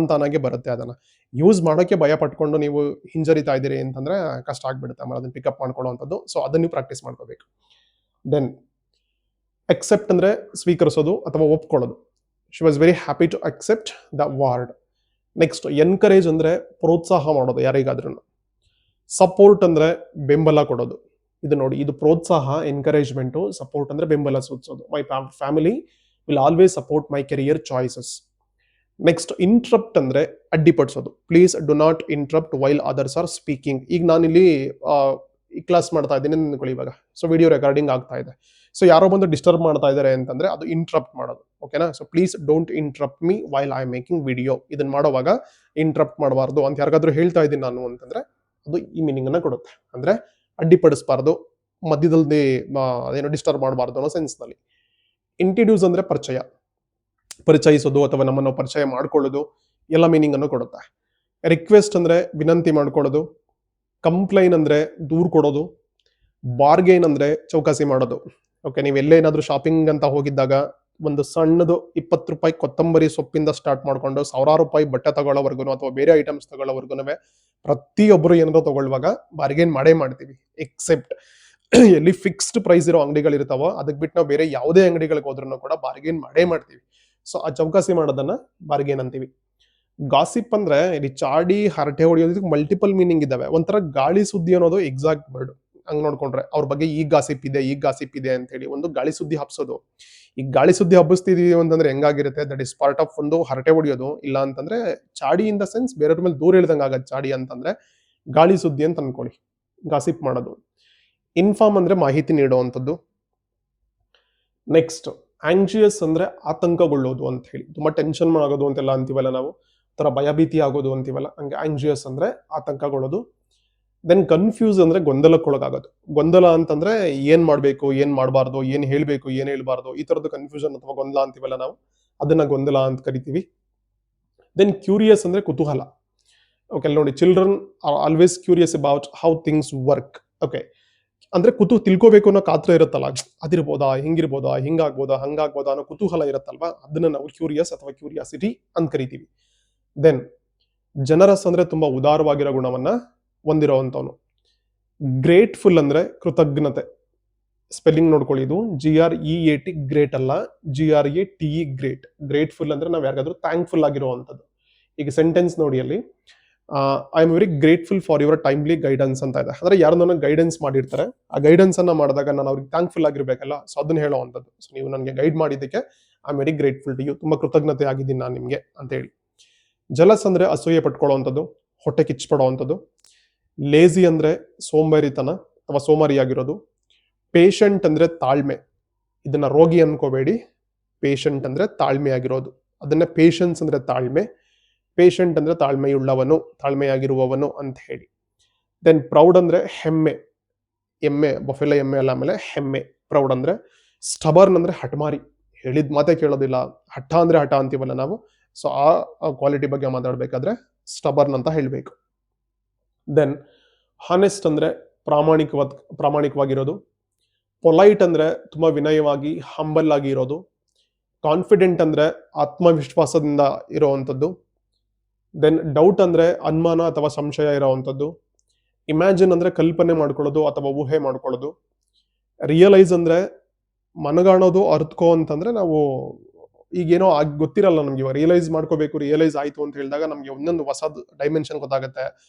ತಾನಾಗೆ ಬರುತ್ತೆ. ಅದನ್ನ ಯೂಸ್ ಮಾಡೋಕೆ ಭಯ ಪಟ್ಕೊಂಡು ನೀವು ಹಿಂಜರಿತಾ ಇದ್ದೀರಿ ಅಂತಂದ್ರೆ ಕಷ್ಟ ಆಗ್ಬಿಡುತ್ತೆ ಆಮೇಲೆ ಅದನ್ನ ಪಿಕಪ್ ಮಾಡ್ಕೊಳ್ಳುವಂಥದ್ದು. ಸೊ ಅದನ್ನ ನೀವು ಪ್ರಾಕ್ಟೀಸ್ ಮಾಡ್ಕೋಬೇಕು. ದೆನ್ ಅಕ್ಸೆಪ್ಟ್ ಅಂದ್ರೆ ಸ್ವೀಕರಿಸೋದು ಅಥವಾ ಒಪ್ಕೊಳ್ಳೋದು. She was very happy to accept the award. Next encourage ಅಂದ್ರೆ ಪ್ರೋತ್ಸಾಹ ಮಾಡೋದು ಯಾರಿಗಾದ್ರೂ. ಸಪೋರ್ಟ್ ಅಂದ್ರೆ ಬೆಂಬಲ ಕೊಡೋದು. ಇದು ನೋಡಿ, ಇದು ಪ್ರೋತ್ಸಾಹ, ಎನ್ಕರೇಜ್ಮೆಂಟ್, ಸಪೋರ್ಟ್ ಅಂದ್ರೆ ಬೆಂಬಲ ಸೂಚಿಸೋದು. My family will always support my career choices. Next interrupt ಅಂದ್ರೆ ಅಡ್ಡಿಪಡಿಸೋದು. Please do not interrupt while others are speaking. ಈಗ ನಾನಿಲ್ಲಿ ಈ ಕ್ಲಾಸ್ ಮಾಡ್ತಾ ಇದ್ದೀನಿ ಅಂದ್ಕೊಳ್ಳಿ ಇವಾಗ. ಸೊ ವಿಡಿಯೋ ರೆಕಾರ್ಡಿಂಗ್ ಆಗ್ತಾ ಇದೆ. ಸೊ ಯಾರೋ ಬಂದು ಡಿಸ್ಟರ್ಬ್ ಮಾಡ್ತಾ ಇದ್ದಾರೆ ಅಂತಂದ್ರೆ ಅದು ಇಂಟ್ರಪ್ಟ್ ಮಾಡೋದು. ಓಕೆನಾ? So please don't interrupt me while I am making video. ಇದನ್ನ ಮಾಡುವಾಗ ಇಂಟ್ರಪ್ಟ್ ಮಾಡಬಾರ್ದು ಅಂತ ಯಾರಿಗಾದ್ರೂ ಹೇಳ್ತಾ ಇದ್ದೀನಿ ನಾನು ಅಂತಂದ್ರೆ ಅದು ಈ ಮೀನಿಂಗ್ ಅನ್ನ ಕೊಡುತ್ತೆ. ಅಂದ್ರೆ ಅಡ್ಡಿಪಡಿಸಬಾರ್ದು, ಮಧ್ಯದಲ್ಲಿ ಅದೇನೋ ಡಿಸ್ಟರ್ಬ್ ಮಾಡಬಾರ್ದು ಅನ್ನೋ ಸೆನ್ಸ್ ನಲ್ಲಿ. ಇಂಟ್ರಡ್ಯೂಸ್ ಅಂದ್ರೆ ಪರಿಚಯಿಸೋದು ಅಥವಾ ನಮ್ಮನ್ನು ಪರಿಚಯ ಮಾಡ್ಕೊಳ್ಳೋದು, ಎಲ್ಲ ಮೀನಿಂಗ್ ಅನ್ನು ಕೊಡುತ್ತೆ. ರಿಕ್ವೆಸ್ಟ್ ಅಂದ್ರೆ ವಿನಂತಿ ಮಾಡ್ಕೊಳ್ಳೋದು. ಕಂಪ್ಲೈನ್ ಅಂದ್ರೆ ದೂರ್ ಕೊಡೋದು. ಬಾರ್ಗೇನ್ ಅಂದ್ರೆ ಚೌಕಾಸಿ ಮಾಡೋದು. ಓಕೆ, ನೀವು ಎಲ್ಲೇನಾದ್ರೂ ಶಾಪಿಂಗ್ ಅಂತ ಹೋಗಿದ್ದಾಗ ಒಂದು ಸಣ್ಣದು 20 ರೂಪಾಯಿ ಕೊತ್ತಂಬರಿ ಸೊಪ್ಪಿಂದ ಸ್ಟಾರ್ಟ್ ಮಾಡ್ಕೊಂಡು ಸಾವಿರಾರು ರೂಪಾಯಿ ಬಟ್ಟೆ ತಗೊಳ್ಳೋವರೆಗೂ ಅಥವಾ ಬೇರೆ ಐಟಮ್ಸ್ ತಗೊಳ್ಳೋವರೆಗೂ ಪ್ರತಿಯೊಬ್ಬರು ಏನಾದ್ರು ತಗೊಳ್ಳುವಾಗ ಬಾರ್ಗೇನ್ ಮಾಡೇ ಮಾಡ್ತೀವಿ. ಎಕ್ಸೆಪ್ಟ್ ಎಲ್ಲಿ ಫಿಕ್ಸ್ಡ್ ಪ್ರೈಸ್ ಇರೋ ಅಂಗಡಿಗಳಿರ್ತಾವೋ ಅದಕ್ಕೆ ಬಿಟ್ಟು ನಾವು ಬೇರೆ ಯಾವುದೇ ಅಂಗಡಿಗಳಿಗೆ ಹೋದ್ರೂ ಕೂಡ ಬಾರ್ಗೇನ್ ಮಾಡೇ ಮಾಡ್ತೀವಿ. ಸೊ ಆ ಚೌಕಾಸಿ ಮಾಡೋದನ್ನ ಬಾರ್ಗೇನ್ ಅಂತೀವಿ. ಗಾಸಿಪ್ ಅಂದ್ರೆ ಇಲ್ಲಿ ಚಾಡಿ ಹರಟೆ ಹೊಡೆಯೋದಕ್ಕೆ ಮಲ್ಟಿಪಲ್ ಮೀನಿಂಗ್ ಇದಾವೆ. ಒಂಥರ ಗಾಳಿ ಸುದ್ದಿ ಅನ್ನೋದು ಎಕ್ಸಾಕ್ಟ್ ವರ್ಡ್. ಹಂಗ್ ನೋಡ್ಕೊಂಡ್ರೆ ಅವ್ರ ಬಗ್ಗೆ ಈ ಗಾಸಿಪ್ ಇದೆ ಅಂತ ಹೇಳಿ ಒಂದು ಗಾಳಿ ಸುದ್ದಿ ಹಬ್ಸೋದು. ಈ ಗಾಳಿ ಸುದ್ದಿ ಹಬ್ಬಿಸ್ತಿದೀವಿ ಅಂತಂದ್ರೆ ಹೆಂಗಾಗಿರುತ್ತೆ, ದಟ್ ಇಸ್ ಪಾರ್ಟ್ ಆಫ್ ಒಂದು ಹರಟೆ ಹೊಡೆಯೋದು. ಇಲ್ಲ ಅಂತಂದ್ರೆ ಚಾಡಿ ಇನ್ ದ ಸೆನ್ಸ್ ಬೇರೆಯವ್ರ ಮೇಲೆ ದೂರ ಇಳ್ದಂಗ ಆಗತ್ತೆ. ಚಾಡಿ ಅಂತಂದ್ರೆ ಗಾಳಿ ಸುದ್ದಿ ಅಂತ ಅನ್ಕೊಳ್ಳಿ, ಗಾಸಿಪ್ ಮಾಡೋದು. ಇನ್ಫಾರ್ಮ್ ಅಂದ್ರೆ ಮಾಹಿತಿ ನೀಡುವಂಥದ್ದು. ನೆಕ್ಸ್ಟ್ ಆಂಗ್ಜಿಯಸ್ ಅಂದ್ರೆ ಆತಂಕಗೊಳ್ಳೋದು ಅಂತ ಹೇಳಿ, ತುಂಬಾ ಟೆನ್ಷನ್ ಆಗೋದು ಅಂತೆಲ್ಲ ಅಂತೀವಲ್ಲ ನಾವು, ತರ ಭಯಭೀತಿ ಆಗೋದು ಅಂತೀವಲ್ಲ, ಹಂಗೆ ಆಂಗ್ಜಿಯಸ್ ಅಂದ್ರೆ ಆತಂಕಗೊಳ್ಳೋದು. ದೆನ್ ಕನ್ಫ್ಯೂಸ್ ಅಂದ್ರೆ ಗೊಂದಲಕ್ಕೊಳಗಾಗೋದು. ಗೊಂದಲ ಅಂತಂದ್ರೆ ಏನ್ ಮಾಡ್ಬೇಕು, ಏನ್ ಮಾಡಬಾರ್ದು, ಏನ್ ಹೇಳ್ಬೇಕು, ಏನ್ ಹೇಳ್ಬಾರ್ದು, ಈ ತರದ್ದು ಕನ್ಫ್ಯೂಷನ್ ಅಥವಾ ಗೊಂದಲ ಅಂತೀವಲ್ಲ ನಾವು, ಅದನ್ನ ಗೊಂದಲ ಅಂತ ಕರಿತೀವಿ. ದೆನ್ ಕ್ಯೂರಿಯಸ್ ಅಂದ್ರೆ ಕುತೂಹಲ. ಓಕೆ ನೋಡಿ, children are always curious about how things work. Okay, ಅಂದ್ರೆ ತಿಳ್ಕೋಬೇಕು ಅನ್ನೋ ಕಾತರ ಇರುತ್ತಲ್ಲ, ಅದಿರ್ಬೋದಾ, ಹಿಂಗಿರ್ಬೋದಾ, ಹಿಂಗಾಗ್ಬೋದಾ, ಹಂಗಾಗ್ಬೋದಾ ಅನ್ನೋ ಕುತೂಹಲ ಇರುತ್ತಲ್ವಾ, ಅದನ್ನ ನಾವು ಕ್ಯೂರಿಯಸ್ ಅಥವಾ ಕ್ಯೂರಿಯಾಸಿಟಿ ಅಂತ ಕರಿತೀವಿ. ದೆನ್ ಜನರಸ್ ಅಂದ್ರೆ ತುಂಬಾ ಉದಾರವಾಗಿರೋ ಗುಣವನ್ನ ಹೊಂದಿರುವಂತವನು. ಗ್ರೇಟ್ಫುಲ್ ಅಂದ್ರೆ ಕೃತಜ್ಞತೆ. ಸ್ಪೆಲ್ಲಿಂಗ್ ನೋಡ್ಕೊಳ್ಳಿ, ಇದು GREAT ಗ್ರೇಟ್ ಅಲ್ಲ, GRATE ಗ್ರೇಟ್. ಗ್ರೇಟ್ಫುಲ್ ಅಂದ್ರೆ ನಾವು ಯಾರಿಗಾದ್ರೂ ಥ್ಯಾಂಕ್ಫುಲ್ ಆಗಿರುವಂತದ್ದು. ಈಗ ಸೆಂಟೆನ್ಸ್ ನೋಡಿ ಅಲ್ಲಿ, I am very grateful for your timely guidance ಅಂತ ಇದೆ. ಅಂದ್ರೆ ಯಾರು ನನಗೆ ಗೈಡೆನ್ಸ್ ಮಾಡಿರ್ತಾರೆ, ಆ ಗೈಡೆನ್ಸ್ ಅನ್ನ ಮಾಡಿದಾಗ ನಾನು ಅವ್ರಿಗೆ ಥ್ಯಾಂಕ್ಫುಲ್ ಆಗಿರ್ಬೇಕಲ್ಲ, ಸೊ ಅದನ್ನ ಹೇಳುವಂಥದ್ದು. ಸೊ ನೀವು ನನಗೆ ಗೈಡ್ ಮಾಡಿದ್ದಕ್ಕೆ I am very grateful to you, ತುಂಬಾ ಕೃತಜ್ಞತೆ ಆಗಿದ್ದೀನಿ ನಾನು ನಿಮ್ಗೆ ಅಂತ ಹೇಳಿ. ಜಲಸ್ ಅಂದ್ರೆ ಅಸೂಯೆ ಪಟ್ಕೊಳ್ಳುವಂಥದ್ದು, ಹೊಟ್ಟೆ ಕಿಚ್ಚಪಡುವಂಥದ್ದು. ಲೇಜಿ ಅಂದ್ರೆ ಸೋಂಬೇರಿತನ ಅಥವಾ ಸೋಮಾರಿಯಾಗಿರೋದು. ಪೇಷಂಟ್ ಅಂದ್ರೆ ತಾಳ್ಮೆ. ಇದನ್ನ ರೋಗಿ ಅನ್ಕೋಬೇಡಿ, ಪೇಷಂಟ್ ಅಂದ್ರೆ ತಾಳ್ಮೆ ಆಗಿರೋದು. ಅದನ್ನ ಪೇಷನ್ಸ್ ಅಂದ್ರೆ ತಾಳ್ಮೆ, ಪೇಷಂಟ್ ಅಂದ್ರೆ ತಾಳ್ಮೆಯುಳ್ಳವನು, ತಾಳ್ಮೆಯಾಗಿರುವವನು ಅಂತ ಹೇಳಿ. ದೆನ್ ಪ್ರೌಡ್ ಅಂದ್ರೆ ಹೆಮ್ಮೆ. ಎಮ್ಮೆ, ಬಫೆಲ ಎಮ್ಮೆ ಅಲ್ಲ, ಆಮೇಲೆ ಹೆಮ್ಮೆ. ಪ್ರೌಡ್ ಅಂದ್ರೆ ಸ್ಟಬರ್ನ್ ಅಂದ್ರೆ ಹಠಮಾರಿ, ಹೇಳಿದ ಮಾತೆ ಕೇಳೋದಿಲ್ಲ. ಹಠ ಅಂದ್ರೆ ಹಠ ಅಂತೀವಲ್ಲ ನಾವು, ಸೊ ಆ ಕ್ವಾಲಿಟಿ ಬಗ್ಗೆ ಮಾತಾಡ್ಬೇಕಾದ್ರೆ ಸ್ಟಬರ್ನ್ ಅಂತ ಹೇಳ್ಬೇಕು. ದೆನ್ ಹಾನೆಸ್ಟ್ ಅಂದ್ರೆ ಪ್ರಾಮಾಣಿಕವಾಗಿರೋದು. ಪೊಲೈಟ್ ಅಂದ್ರೆ ತುಂಬಾ ವಿನಯವಾಗಿ ಹಂಬಲ್ ಆಗಿ ಇರೋದು. ಕಾನ್ಫಿಡೆಂಟ್ ಅಂದ್ರೆ ಆತ್ಮವಿಶ್ವಾಸದಿಂದ ಇರುವಂತದ್ದು. ದೆನ್ ಡೌಟ್ ಅಂದ್ರೆ ಅನುಮಾನ ಅಥವಾ ಸಂಶಯ ಇರುವಂತದ್ದು. ಇಮ್ಯಾಜಿನ್ ಅಂದ್ರೆ ಕಲ್ಪನೆ ಮಾಡ್ಕೊಳ್ಳೋದು ಅಥವಾ ಊಹೆ ಮಾಡ್ಕೊಳ್ಳೋದು. ರಿಯಲೈಸ್ ಅಂದ್ರೆ ಮನಗಾಣೋದು, ಅರ್ಥಕೋ ಅಂತಂದ್ರೆ ನಾವು ಈಗೇನೋ ಗೊತ್ತಿರಲ್ಲ ನಮ್ಗೆ, ಇವಾಗ ರಿಯಲೈಸ್ ಮಾಡ್ಕೋಬೇಕು, ರಿಯಲೈಸ್ ಆಯ್ತು ಅಂತ ಹೇಳಿದಾಗ ನಮ್ಗೆ ಒಂದೊಂದು ಹೊಸ ಡೈಮೆನ್ಷನ್ ಗೊತ್ತಾಗುತ್ತೆ,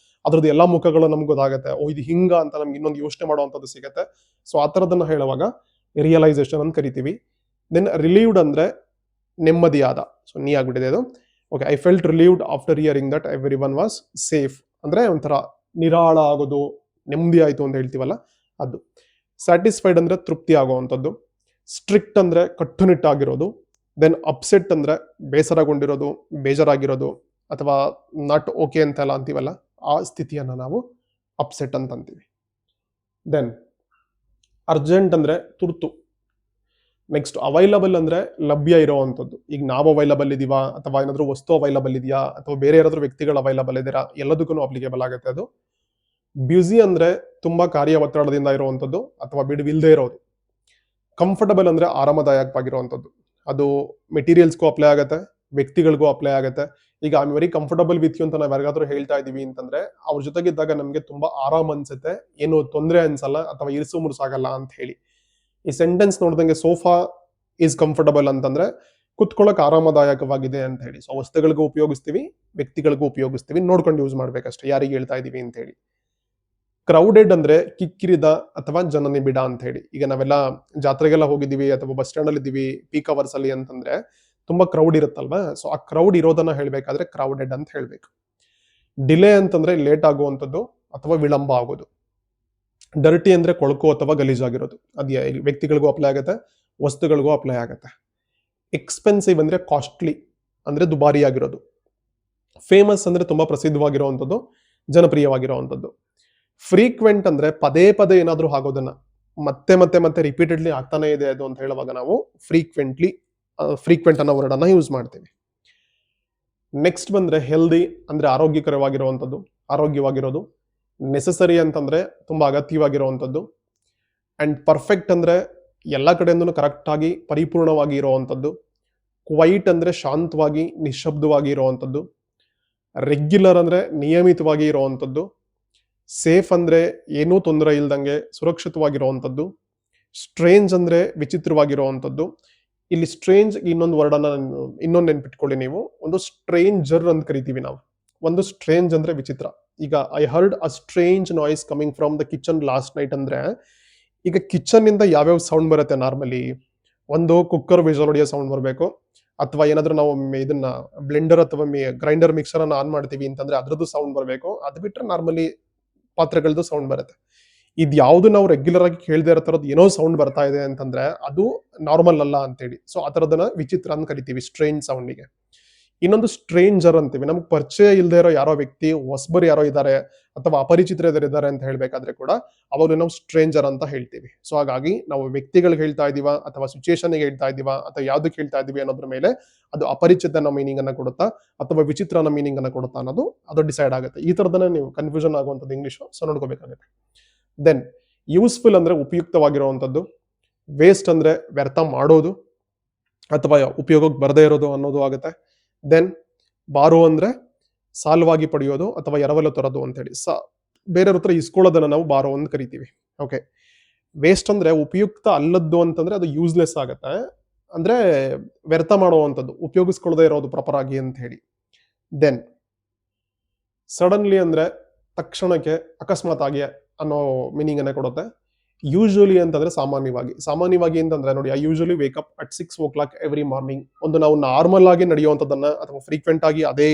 ಅದ್ರದ್ದು ಎಲ್ಲಾ ಮುಖಗಳು ನಮ್ಗೆ ಗೊತ್ತಾಗುತ್ತೆ. ಓ ಇದು ಹಿಂಗ ಅಂತ ನಮ್ಗೆ ಇನ್ನೊಂದು ಯೋಚನೆ ಮಾಡುವಂಥದ್ದು ಸಿಗುತ್ತೆ. ಸೊ ಆ ಥರದನ್ನ ಹೇಳುವಾಗ ರಿಯಲೈಸೇಷನ್ ಅಂತ ಕರಿತೀವಿ. ದೆನ್ ರಿಲೀವ್ಡ್ ಅಂದ್ರೆ ನೆಮ್ಮದಿಯಾದ, ಸೊ ನೀ ಆಗ್ಬಿಟ್ಟಿದೆ ಅದು. Okay, I felt relieved after hearing that every one was safe ಅಂದ್ರೆ ಒಂಥರ ನಿರಾಳ ಆಗೋದು, ನೆಮ್ಮದಿ ಆಯ್ತು ಅಂತ ಹೇಳ್ತೀವಲ್ಲ ಅದು. ಸ್ಯಾಟಿಸ್ಫೈಡ್ ಅಂದ್ರೆ ತೃಪ್ತಿ ಆಗುವಂಥದ್ದು. ಸ್ಟ್ರಿಕ್ಟ್ ಅಂದ್ರೆ ಕಟ್ಟುನಿಟ್ಟಾಗಿರೋದು. ದೆನ್ ಅಪ್ಸೆಟ್ ಅಂದ್ರೆ ಬೇಸರಗೊಂಡಿರೋದು, ಬೇಜಾರಾಗಿರೋದು, ಅಥವಾ ನಾಟ್ ಓಕೆ ಅಂತೆಲ್ಲ ಅಂತೀವಲ್ಲ, ಆ ಸ್ಥಿತಿಯನ್ನ ನಾವು ಅಪ್ಸೆಟ್ ಅಂತ ಅಂತೀವಿ. ದೆನ್ ಅರ್ಜೆಂಟ್ ಅಂದ್ರೆ ತುರ್ತು. ನೆಕ್ಸ್ಟ್ ಅವೈಲಬಲ್ ಅಂದ್ರೆ ಲಭ್ಯ ಇರುವಂತದ್ದು. ಈಗ ನಾವು ಅವೈಲಬಲ್ ಇದೀವಾ, ಅಥವಾ ಏನಾದ್ರೂ ವಸ್ತು ಅವೈಲಬಲ್ ಇದೆಯಾ, ಅಥವಾ ಬೇರೆ ಯಾರಾದ್ರೂ ವ್ಯಕ್ತಿಗಳು ಅವೈಲಬಲ್ ಇದ್ದೀರಾ, ಎಲ್ಲದಕ್ಕೂ ಅಪ್ಲಿಕೇಬಲ್ ಆಗುತ್ತೆ ಅದು. ಬ್ಯುಸಿ ಅಂದ್ರೆ ತುಂಬಾ ಕಾರ್ಯ ಒತ್ತಡದಿಂದ ಇರುವಂತದ್ದು ಅಥವಾ ಬಿಡುವಿಲ್ಲದೆ ಇರೋದು. ಕಂಫರ್ಟಬಲ್ ಅಂದ್ರೆ ಆರಾಮದಾಯಕವಾಗಿರುವಂತದ್ದು. ಅದು ಮೆಟೀರಿಯಲ್ಸ್ಗೂ ಅಪ್ಲೈ ಆಗುತ್ತೆ, ವ್ಯಕ್ತಿಗಳಿಗೂ ಅಪ್ಲೈ ಆಗುತ್ತೆ. ಈಗ I am very comfortable with you ಅಂತ ನಾವು ಯಾರಿಗಾದ್ರೂ ಹೇಳ್ತಾ ಇದೀವಿ ಅಂತಂದ್ರೆ ಅವ್ರ ಜೊತೆಗಿದ್ದಾಗ ನಮ್ಗೆ ತುಂಬಾ ಆರಾಮ್ ಅನ್ಸುತ್ತೆ, ಏನು ತೊಂದರೆ ಅನ್ಸಲ್ಲ ಅಥವಾ ಇರಿಸು ಮುರುಸಾಗಲ್ಲ ಅಂತ ಹೇಳಿ. ಈ ಸೆಂಟೆನ್ಸ್ ನೋಡ್ದಂಗೆ ಸೋಫಾ ಈಸ್ ಕಂಫರ್ಟಬಲ್ ಅಂತಂದ್ರೆ ಕುತ್ಕೊಳ್ಳೋಕೆ ಆರಾಮದಾಯಕವಾಗಿದೆ ಅಂತ ಹೇಳಿ. ಸೊ ವಸ್ತುಗಳಿಗೂ ಉಪಯೋಗಿಸ್ತೀವಿ, ವ್ಯಕ್ತಿಗಳಿಗೂ ಉಪಯೋಗಿಸ್ತೀವಿ, ನೋಡ್ಕೊಂಡು ಯೂಸ್ ಮಾಡ್ಬೇಕಷ್ಟೇ ಯಾರಿಗೆ ಹೇಳ್ತಾ ಇದೀವಿ ಅಂತ ಹೇಳಿ. ಕ್ರೌಡೆಡ್ ಅಂದ್ರೆ ಕಿಕ್ಕಿರಿದ ಅಥವಾ ಜನನಿಬಿಡ ಅಂತ ಹೇಳಿ. ಈಗ ನಾವೆಲ್ಲ ಜಾತ್ರೆಗೆಲ್ಲ ಹೋಗಿದ್ದೀವಿ ಅಥವಾ ಬಸ್ ಸ್ಟ್ಯಾಂಡ್ ಅಲ್ಲಿ ಇದ್ದೀವಿ ಪೀಕ್ ಅವರ್ಸ್ ಅಲ್ಲಿ ಅಂತಂದ್ರೆ ತುಂಬಾ ಕ್ರೌಡ್ ಇರುತ್ತಲ್ವಾ, ಸೊ ಆ ಕ್ರೌಡ್ ಇರೋದನ್ನ ಹೇಳ್ಬೇಕಾದ್ರೆ ಕ್ರೌಡೆಡ್ ಅಂತ ಹೇಳ್ಬೇಕು. ಡಿಲೇ ಅಂತಂದ್ರೆ ಲೇಟ್ ಆಗುವಂಥದ್ದು ಅಥವಾ ವಿಳಂಬ ಆಗೋದು. ಡರ್ಟಿ ಅಂದ್ರೆ ಕೊಳಕು ಅಥವಾ ಗಲೀಜಾಗಿರೋದು. ಅದು ವ್ಯಕ್ತಿಗಳಿಗೂ ಅಪ್ಲೈ ಆಗುತ್ತೆ, ವಸ್ತುಗಳಿಗೂ ಅಪ್ಲೈ ಆಗುತ್ತೆ. ಎಕ್ಸ್ಪೆನ್ಸಿವ್ ಅಂದ್ರೆ ಕಾಸ್ಟ್ಲಿ ಅಂದ್ರೆ ದುಬಾರಿಯಾಗಿರೋದು. ಫೇಮಸ್ ಅಂದ್ರೆ ತುಂಬಾ ಪ್ರಸಿದ್ಧವಾಗಿರುವಂಥದ್ದು, ಜನಪ್ರಿಯವಾಗಿರುವಂಥದ್ದು. ಫ್ರೀಕ್ವೆಂಟ್ ಅಂದ್ರೆ ಪದೇ ಪದೇ ಏನಾದ್ರೂ ಆಗೋದನ್ನ ಮತ್ತೆ ಮತ್ತೆ ಮತ್ತೆ ರಿಪೀಟೆಡ್ಲಿ ಆಗ್ತಾನೆ ಇದೆ ಅದು ಅಂತ ಹೇಳುವಾಗ ನಾವು ಫ್ರೀಕ್ವೆಂಟ್ ಅನ್ನೋ ವರ್ಡ್ ಅನ್ನ ಯೂಸ್ ಮಾಡ್ತೀವಿ. ನೆಕ್ಸ್ಟ್ ಬಂದ್ರೆ ಹೆಲ್ದಿ ಅಂದ್ರೆ ಆರೋಗ್ಯಕರವಾಗಿರುವಂಥದ್ದು, ಆರೋಗ್ಯವಾಗಿರೋದು. ನೆಸಸರಿ ಅಂತಂದ್ರೆ ತುಂಬಾ ಅಗತ್ಯವಾಗಿರುವಂಥದ್ದು. ಅಂಡ್ ಪರ್ಫೆಕ್ಟ್ ಅಂದ್ರೆ ಎಲ್ಲ ಕಡೆಯಿಂದನೂ ಕರೆಕ್ಟ್ ಆಗಿ ಪರಿಪೂರ್ಣವಾಗಿ ಇರುವಂಥದ್ದು. ಕ್ವೈಟ್ ಅಂದ್ರೆ ಶಾಂತವಾಗಿ ನಿಶಬ್ದವಾಗಿ ಇರುವಂಥದ್ದು. ರೆಗ್ಯುಲರ್ ಅಂದ್ರೆ ನಿಯಮಿತವಾಗಿ ಇರುವಂಥದ್ದು. ಸೇಫ್ ಅಂದ್ರೆ ಏನೂ ತೊಂದರೆ ಇಲ್ದಂಗೆ ಸುರಕ್ಷಿತವಾಗಿರುವಂಥದ್ದು. ಸ್ಟ್ರೇಂಜ್ ಅಂದ್ರೆ ವಿಚಿತ್ರವಾಗಿರುವಂಥದ್ದು. ಇಲ್ಲಿ ಸ್ಟ್ರೇಂಜ್ ಇನ್ನೊಂದು ವರ್ಡ್ ಅನ್ನ ಇನ್ನೊಂದು ನೆನ್ಪಿಟ್ಕೊಳ್ಳಿ ನೀವು. ಒಂದು ಸ್ಟ್ರೇಂಜರ್ ಅಂತ ಕರಿತೀವಿ ನಾವು. ಒಂದು ಸ್ಟ್ರೇಂಜ್ ಅಂದ್ರೆ ವಿಚಿತ್ರ. ಈಗ I heard a strange noise coming from the kitchen last night ಅಂದ್ರೆ, ಈಗ ಕಿಚನ್ ಇಂದ ಯಾವ್ಯಾವ ಸೌಂಡ್ ಬರುತ್ತೆ ನಾರ್ಮಲಿ? ಒಂದು ಕುಕ್ಕರ್ ವಿಜಲ್ ಹೊಡೆಯೋ ಸೌಂಡ್ ಬರಬೇಕು, ಅಥವಾ ಏನಾದ್ರೂ ನಾವು ಇದನ್ನ ಬ್ಲೆಂಡರ್ ಅಥವಾ ಗ್ರೈಂಡರ್ ಮಿಕ್ಸರ್ ಅನ್ನ ಆನ್ ಮಾಡ್ತೀವಿ ಅಂತಂದ್ರೆ ಅದ್ರದ್ದು ಸೌಂಡ್ ಬರಬೇಕು. ಅದು ಬಿಟ್ರೆ ನಾರ್ಮಲಿ ಪಾತ್ರೆಗಳದ್ದು ಸೌಂಡ್ ಬರುತ್ತೆ. ಇದು ಯಾವ್ದು ನಾವು ರೆಗ್ಯುಲರ್ ಆಗಿ ಕೇಳದೆ ಇರೋ ತರದ್ದು ಏನೋ ಸೌಂಡ್ ಬರ್ತಾ ಇದೆ ಅಂತಂದ್ರೆ ಅದು ನಾರ್ಮಲ್ ಅಲ್ಲ ಅಂತೇಳಿ. ಸೊ ಆ ತರದನ್ನ ವಿಚಿತ್ರ ಅಂತ ಕರಿತೀವಿ ಸ್ಟ್ರೇಂಜ್ ಸೌಂಡಿಗೆ. ಇನ್ನೊಂದು ಸ್ಟ್ರೇಂಜರ್ ಅಂತೀವಿ. ನಮ್ಗೆ ಪರಿಚಯ ಇಲ್ಲದೆ ಇರೋ ಯಾರೋ ವ್ಯಕ್ತಿ, ಹೊಸಬರು ಯಾರೋ ಇದ್ದಾರೆ ಅಥವಾ ಅಪರಿಚಿತರು ಇದ್ದಾರೆ ಅಂತ ಹೇಳ್ಬೇಕಾದ್ರೆ ಕೂಡ ಅವಾಗ ನಾವು ಸ್ಟ್ರೇಂಜರ್ ಅಂತ ಹೇಳ್ತೀವಿ. ಸೊ ಹಾಗಾಗಿ ನಾವು ವ್ಯಕ್ತಿಗಳಿಗೆ ಹೇಳ್ತಾ ಇದೀವ ಅಥವಾ ಸಿಚುಯೇಷನ್ ಹೇಳ್ತಾ ಇದೀವ ಅಥವಾ ಯಾವ್ದಕ್ಕೆ ಹೇಳ್ತಾ ಇದೀವಿ ಅನ್ನೋದ್ರ ಮೇಲೆ ಅದು ಅಪರಿಚಿತ ಅನ್ನೋ ಮೀನಿಂಗ್ ಅನ್ನ ಕೊಡುತ್ತಾ ಅಥವಾ ವಿಚಿತ್ರ ಅನ್ನೋ ಮೀನಿಂಗ್ ಅನ್ನ ಕೊಡುತ್ತಾ ಅನ್ನೋದು ಅದು ಡಿಸೈಡ್ ಆಗುತ್ತೆ. ಈ ತರದನ್ನ ನೀವು ಕನ್ಫ್ಯೂಷನ್ ಆಗುವಂಥದ್ದು ಇಂಗ್ಲಿಷ್, ಸೊ ನೋಡ್ಕೋಬೇಕಾಗುತ್ತೆ. ದೆನ್ ಯೂಸ್ಫುಲ್ ಅಂದ್ರೆ ಉಪಯುಕ್ತವಾಗಿರುವಂಥದ್ದು. ವೇಸ್ಟ್ ಅಂದ್ರೆ ವ್ಯರ್ಥ ಮಾಡೋದು ಅಥವಾ ಉಪಯೋಗಕ್ಕೆ ಬರದೇ ಇರೋದು ಅನ್ನೋದು ಆಗುತ್ತೆ. ದೆನ್ ಬಾರೋ ಅಂದ್ರೆ ಸಾಲವಾಗಿ ಪಡೆಯೋದು ಅಥವಾ ಎರವಲು ತರೋದು ಅಂತ ಹೇಳಿ. ಬೇರೆಯವ್ರ ಹತ್ರ ಇಸ್ಕೊಳ್ಳೋದನ್ನ ನಾವು ಬಾರೋ ಅಂತ ಕರಿತೀವಿ. ಓಕೆ. ವೇಸ್ಟ್ ಅಂದ್ರೆ ಉಪಯುಕ್ತ ಅಲ್ಲದ್ದು ಅಂತಂದ್ರೆ ಅದು ಯೂಸ್ಲೆಸ್ ಆಗುತ್ತೆ, ಅಂದ್ರೆ ವ್ಯರ್ಥ ಮಾಡುವಂಥದ್ದು, ಉಪಯೋಗಿಸ್ಕೊಳ್ಳದೆ ಇರೋದು ಪ್ರಾಪರ್ ಆಗಿ ಅಂತ ಹೇಳಿ. ದೆನ್ ಸಡನ್ಲಿ ಅಂದ್ರೆ ತಕ್ಷಣಕ್ಕೆ, ಅಕಸ್ಮಾತ್ ಆಗಿ ಅನ್ನೋ ಮೀನಿಂಗ್ ಅನ್ನ ಕೊಡುತ್ತೆ. ಯೂಶುವಲಿ ಅಂತಂದ್ರೆ ಸಾಮಾನ್ಯವಾಗಿ ಅಂತಂದ್ರೆ ನೋಡಿ, I usually wake up at 6 o'clock every morning. ಒಂದು ನಾವು ನಾರ್ಮಲ್ ಆಗಿ ನಡೆಯುವಂಥದ್ದನ್ನ ಅಥವಾ ಫ್ರೀಕ್ವೆಂಟ್ ಆಗಿ ಅದೇ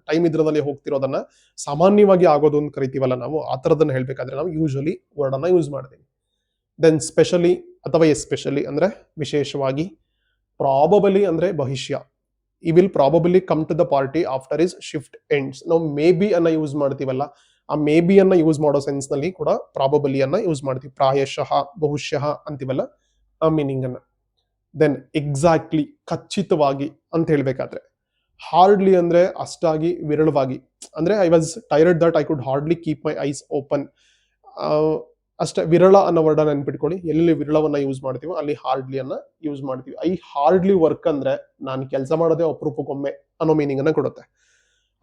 ಟೈಮ್ ಇದ್ರಲ್ಲಿ ಹೋಗ್ತಿರೋದನ್ನ ಸಾಮಾನ್ಯವಾಗಿ ಆಗೋದು ಅಂತ ಕರಿತೀವಲ್ಲ ನಾವು, ಆ ಥರದನ್ನ ಹೇಳ್ಬೇಕಾದ್ರೆ ನಾವು ಯೂಶುವಲಿ ವರ್ಡ್ ಅನ್ನ ಯೂಸ್ ಮಾಡ್ತೀವಿ. ದೆನ್ ಸ್ಪೆಷಲಿ ಅಥವಾ ಎಸ್ಪೆಷಲಿ ಅಂದ್ರೆ ವಿಶೇಷವಾಗಿ. ಪ್ರಾಬಬಲಿ ಅಂದ್ರೆ ಭವಿಷ್ಯ. He will probably come to the party after his shift ends. ನಾವು ಮೇ ಬಿ ಅನ್ನ ಯೂಸ್ ಮಾಡ್ತೀವಲ್ಲ, ಆ ಮೇ ಬಿ ಅನ್ನ ಯೂಸ್ ಮಾಡೋ ಸೆನ್ಸ್ ನಲ್ಲಿ ಕೂಡ ಪ್ರಾಬಬಲಿ ಅನ್ನ ಯೂಸ್ ಮಾಡ್ತೀವಿ. ಪ್ರಾಯಶಃ, ಬಹುಶಃ ಅಂತೀವಲ್ಲ, ಆ ಮೀನಿಂಗ್ ಅನ್ನ. ದೆನ್ ಎಕ್ಸಾಕ್ಟ್ಲಿ, ಖಚಿತವಾಗಿ ಅಂತ ಹೇಳ್ಬೇಕಾದ್ರೆ. ಹಾರ್ಡ್ಲಿ ಅಂದ್ರೆ ಅಷ್ಟಾಗಿ, ವಿರಳವಾಗಿ. ಅಂದ್ರೆ I was tired that I could hardly keep my ice open. ಅಷ್ಟೇ. ವಿರಳ ಅನ್ನೋ ವರ್ಡ್ ನೆನ್ಪಿಟ್ಕೊಳ್ಳಿ. ಎಲ್ಲಿ ವಿರಳವನ್ನ ಯೂಸ್ ಮಾಡ್ತೀವೋ ಅಲ್ಲಿ ಹಾರ್ಡ್ಲಿ ಅನ್ನ ಯೂಸ್ ಮಾಡ್ತೀವಿ. ಐ ಹಾರ್ಡ್ಲಿ ವರ್ಕ್ ಅಂದ್ರೆ ನಾನು ಕೆಲಸ ಮಾಡೋದೇ ಅಪರೂಪಕ್ಕೊಮ್ಮೆ ಅನ್ನೋ ಮೀನಿಂಗ್ ಅನ್ನ ಕೊಡುತ್ತೆ.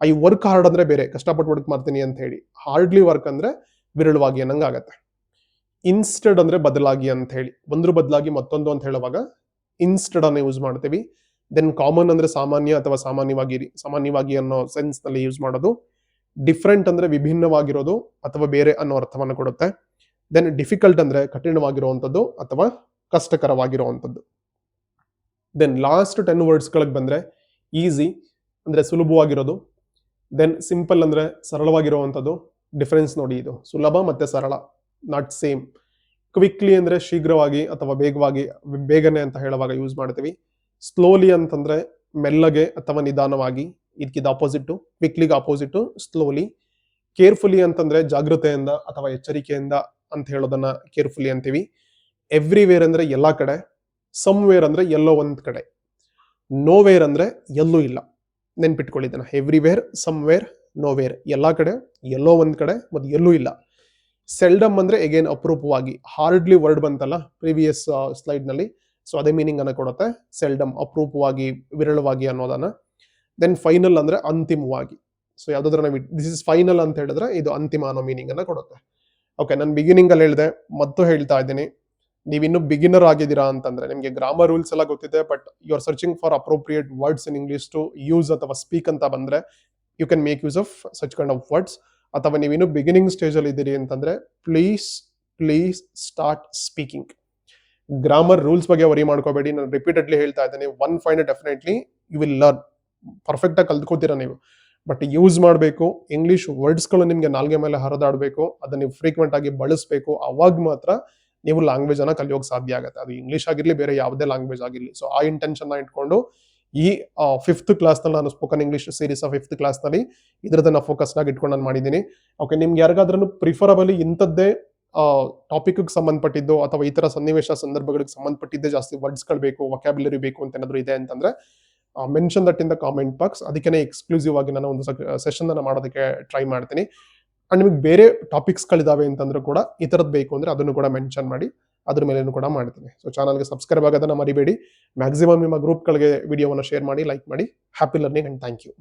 ಐ ವರ್ಕ್ ಹಾರ್ಡ್ ಅಂದ್ರೆ ಬೇರೆ, ಕಷ್ಟಪಟ್ಟು ವರ್ಕ್ ಮಾಡ್ತೀನಿ ಅಂತ ಹೇಳಿ. ಹಾರ್ಡ್ಲಿ ವರ್ಕ್ ಅಂದ್ರೆ ವಿರಳವಾಗಿ ಅನ್ನಂಗ ಆಗತ್ತೆ. ಇನ್ಸ್ಟೆಡ್ ಅಂದ್ರೆ ಬದಲಾಗಿ ಅಂತ ಹೇಳಿ. ಒಂದ್ರ ಬದಲಾಗಿ ಮತ್ತೊಂದು ಅಂತ ಹೇಳುವಾಗ ಇನ್ಸ್ಟೆಡ್ ಅನ್ನ ಯೂಸ್ ಮಾಡ್ತೀವಿ. ದೆನ್ ಕಾಮನ್ ಅಂದ್ರೆ ಸಾಮಾನ್ಯ ಅಥವಾ ಸಾಮಾನ್ಯವಾಗಿ ಅನ್ನೋ ಸೆನ್ಸ್ ನಲ್ಲಿ ಯೂಸ್ ಮಾಡೋದು. ಡಿಫ್ರೆಂಟ್ ಅಂದ್ರೆ ವಿಭಿನ್ನವಾಗಿರೋದು ಅಥವಾ ಬೇರೆ ಅನ್ನೋ ಅರ್ಥವನ್ನು ಕೊಡುತ್ತೆ. ದೆನ್ ಡಿಫಿಕಲ್ಟ್ ಅಂದ್ರೆ ಕಠಿಣವಾಗಿರುವಂಥದ್ದು ಅಥವಾ ಕಷ್ಟಕರವಾಗಿರುವಂಥದ್ದು. ದೆನ್ ಲಾಸ್ಟ್ 10 ವರ್ಡ್ಸ್ ಗಳಿಗೆ ಬಂದ್ರೆ ಈಸಿ ಅಂದ್ರೆ ಸುಲಭವಾಗಿರೋದು. ದೆನ್ ಸಿಂಪಲ್ ಅಂದ್ರೆ ಸರಳವಾಗಿರುವಂಥದ್ದು. ಡಿಫರೆನ್ಸ್ ನೋಡಿ, ಇದು ಸುಲಭ ಮತ್ತೆ ಸರಳ, ನಾಟ್ ಸೇಮ್. ಕ್ವಿಕ್ಲಿ ಅಂದ್ರೆ ಶೀಘ್ರವಾಗಿ ಅಥವಾ ಬೇಗನೆ ಅಂತ ಹೇಳುವಾಗ ಯೂಸ್ ಮಾಡ್ತೀವಿ. ಸ್ಲೋಲಿ ಅಂತಂದ್ರೆ ಮೆಲ್ಲಗೆ ಅಥವಾ ನಿಧಾನವಾಗಿ. ಇದಕ್ಕಿದ ಆಪೋಸಿಟ್, ಕ್ವಿಕ್ಲಿಗೆ ಆಪೋಸಿಟ್ ಸ್ಲೋಲಿ. ಕೇರ್ಫುಲಿ ಅಂತಂದ್ರೆ ಜಾಗೃತೆಯಿಂದ ಅಥವಾ ಎಚ್ಚರಿಕೆಯಿಂದ ಅಂತ ಹೇಳೋದನ್ನ ಕೇರ್ಫುಲಿ ಅಂತೀವಿ. ಎವ್ರಿವೇರ್ ಅಂದ್ರೆ ಎಲ್ಲಾ ಕಡೆ. ಸಮ್ವೇರ್ ಅಂದ್ರೆ ಎಲ್ಲೋ ಒಂದ್ ಕಡೆ. ನೋವೇರ್ ಅಂದ್ರೆ ಎಲ್ಲೂ ಇಲ್ಲ. ನೆನ್ಪಿಟ್ಕೊಳ್ಳಿದ್ದಾನ. Everywhere, somewhere, nowhere. ಎಲ್ಲಾ ಕಡೆ, ಎಲ್ಲೋ ಒಂದ್ ಕಡೆ, ಮತ್ತೆ ಎಲ್ಲೂ ಇಲ್ಲ. ಸೆಲ್ಡಮ್ ಅಂದ್ರೆ ಎಗೇನ್ ಅಪರೂಪವಾಗಿ. ಹಾರ್ಡ್ಲಿ ವರ್ಡ್ ಬಂತಲ್ಲ ಪ್ರೀವಿಯಸ್ ಸ್ಲೈಡ್ ನಲ್ಲಿ, ಸೊ ಅದೇ ಮೀನಿಂಗ್ ಅನ್ನ ಕೊಡುತ್ತೆ. ಸೆಲ್ಡಮ್, ಅಪರೂಪವಾಗಿ, ವಿರಳವಾಗಿ ಅನ್ನೋದನ್ನ. ದೆನ್ ಫೈನಲ್ ಅಂದ್ರೆ ಅಂತಿಮವಾಗಿ. ಸೊ ಯಾವ್ದಾದ್ರು ನಾವು ದಿಸ್ ಇಸ್ ಫೈನಲ್ ಅಂತ ಹೇಳಿದ್ರೆ ಇದು ಅಂತಿಮ ಅನ್ನೋ ಮೀನಿಂಗ್ ಅನ್ನ ಕೊಡುತ್ತೆ. ಓಕೆ, ನಾನು ಬಿಗಿನಿಂಗ್ ಅಲ್ಲಿ ಹೇಳಿದೆ, ಮತ್ತು ಹೇಳ್ತಾ ಇದ್ದೀನಿ. ನೀವಿನ್ನೂ ಬಿಗಿನರ್ ಆಗಿದ್ದೀರಾ ಅಂತಂದ್ರೆ ನಿಮಗೆ ಗ್ರಾಮರ್ ರೂಲ್ಸ್ ಎಲ್ಲ ಗೊತ್ತಿದೆ, but you are searching for appropriate words in English to use ಅಥವಾ ಸ್ಪೀಕ್ ಅಂತ ಬಂದ್ರೆ you can make use of such kind of words. ಅಥವಾ ನೀವಿನ್ನೂ ಬಿಗಿನಿಂಗ್ ಸ್ಟೇಜಲ್ಲಿ ಇದ್ದೀರಿ ಅಂತಂದರೆ please start speaking. Grammar rules ಬಗ್ಗೆ ವರಿ ಮಾಡ್ಕೋಬೇಡಿ. ನಾನು ರಿಪೀಟೆಡ್ಲಿ ಹೇಳ್ತಾ ಇದ್ದೇನೆ, one find definitely you will learn. ಪರ್ಫೆಕ್ಟಾಗಿ ಕಲ್ತ್ಕೋತೀರಾ ನೀವು, ಬಟ್ ಯೂಸ್ ಮಾಡಬೇಕು. ಇಂಗ್ಲೀಷ್ ವರ್ಡ್ಸ್ಗಳು ನಿಮಗೆ ನಾಲ್ಗೆ ಮೇಲೆ ಹರಿದಾಡಬೇಕು, ಅದನ್ನು ನೀವು ಫ್ರೀಕ್ವೆಂಟ್ ಆಗಿ ಬಳಸಬೇಕು. ಅವಾಗ ಮಾತ್ರ ನೀವು ಲ್ಯಾಂಗ್ವೇಜ್ ಅನ್ನ ಕಲಿಯೋಕೆ ಸಾಧ್ಯ ಆಗುತ್ತೆ. ಅದು ಇಂಗ್ಲೀಷ್ ಆಗಿರಲಿ, ಬೇರೆ ಯಾವುದೇ ಲ್ಯಾಂಗ್ವೇಜ್ ಆಗಿರಲಿ. ಸೊ ಆ ಇಂಟೆನ್ಷನ್ ಇಟ್ಕೊಂಡು ಈ 5th ಕ್ಲಾಸ್ನಲ್ಲಿ ನಾನು ಸ್ಪೋಕನ್ ಇಂಗ್ಲೀಷ್ ಸೀರೀಸ್ 5th ಕ್ಲಾಸ್ನಲ್ಲಿ ಇದರದನ್ನ ಫೋಕಸ್ ಆಗಿ ಇಟ್ಕೊಂಡು ನಾನು ಮಾಡಿದ್ದೀನಿ. ಓಕೆ, ನಿಮ್ಗೆ ಯಾರಿಗಾದ್ರೂ ಪ್ರಿಫರಬಲಿ ಇಂಥದ್ದೇ ಟಾಪಿಕ್ಗೆ ಸಂಬಂಧಪಟ್ಟಿದ್ದು ಅಥವಾ ಈ ತರ ಸನ್ನಿವೇಶ ಸಂದರ್ಭಗಳಿಗೆ ಸಂಬಂಧಪಟ್ಟಿದ್ದೇ ಜಾಸ್ತಿ ವರ್ಡ್ಸ್ಗಳು ಬೇಕು, ವೊಕ್ಯಾಬ್ಯುಲರಿ ಬೇಕು ಅಂತ ಏನಾದರೂ ಇದೆ ಅಂತಂದ್ರೆ mention that in the comment box. ಅದಕ್ಕೆ ಎಕ್ಸ್ಕ್ಲೂಸಿವ್ ಆಗಿ ನಾನು ಒಂದು ಸೆಷನ್ ಅನ್ನ ಮಾಡೋದಕ್ಕೆ ಟ್ರೈ ಮಾಡ್ತೀನಿ. ಅಂಡ್ ನಿಮಗೆ ಬೇರೆ ಟಾಪಿಕ್ಸ್ಗಳಿದಾವೆ ಅಂತಂದ್ರೂ ಕೂಡ ಈ ಥರದ್ದು ಬೇಕು ಅಂದರೆ ಅದನ್ನು ಕೂಡ ಮೆನ್ಷನ್ ಮಾಡಿ, ಅದ್ರ ಮೇಲೇನು ಕೂಡ ಮಾಡ್ತೀನಿ. ಸೊ ಚಾನಲ್ಗೆ ಸಬ್ಸ್ಕ್ರೈಬ್ ಆಗೋದನ್ನ ಮರಿಬೇಡಿ. ಮ್ಯಾಕ್ಸಿಮಮ್ ನಿಮ್ಮ ಗ್ರೂಪ್ಗಳಿಗೆ ವಿಡಿಯೋವನ್ನು ಶೇರ್ ಮಾಡಿ, ಲೈಕ್ ಮಾಡಿ. Happy learning and thank you.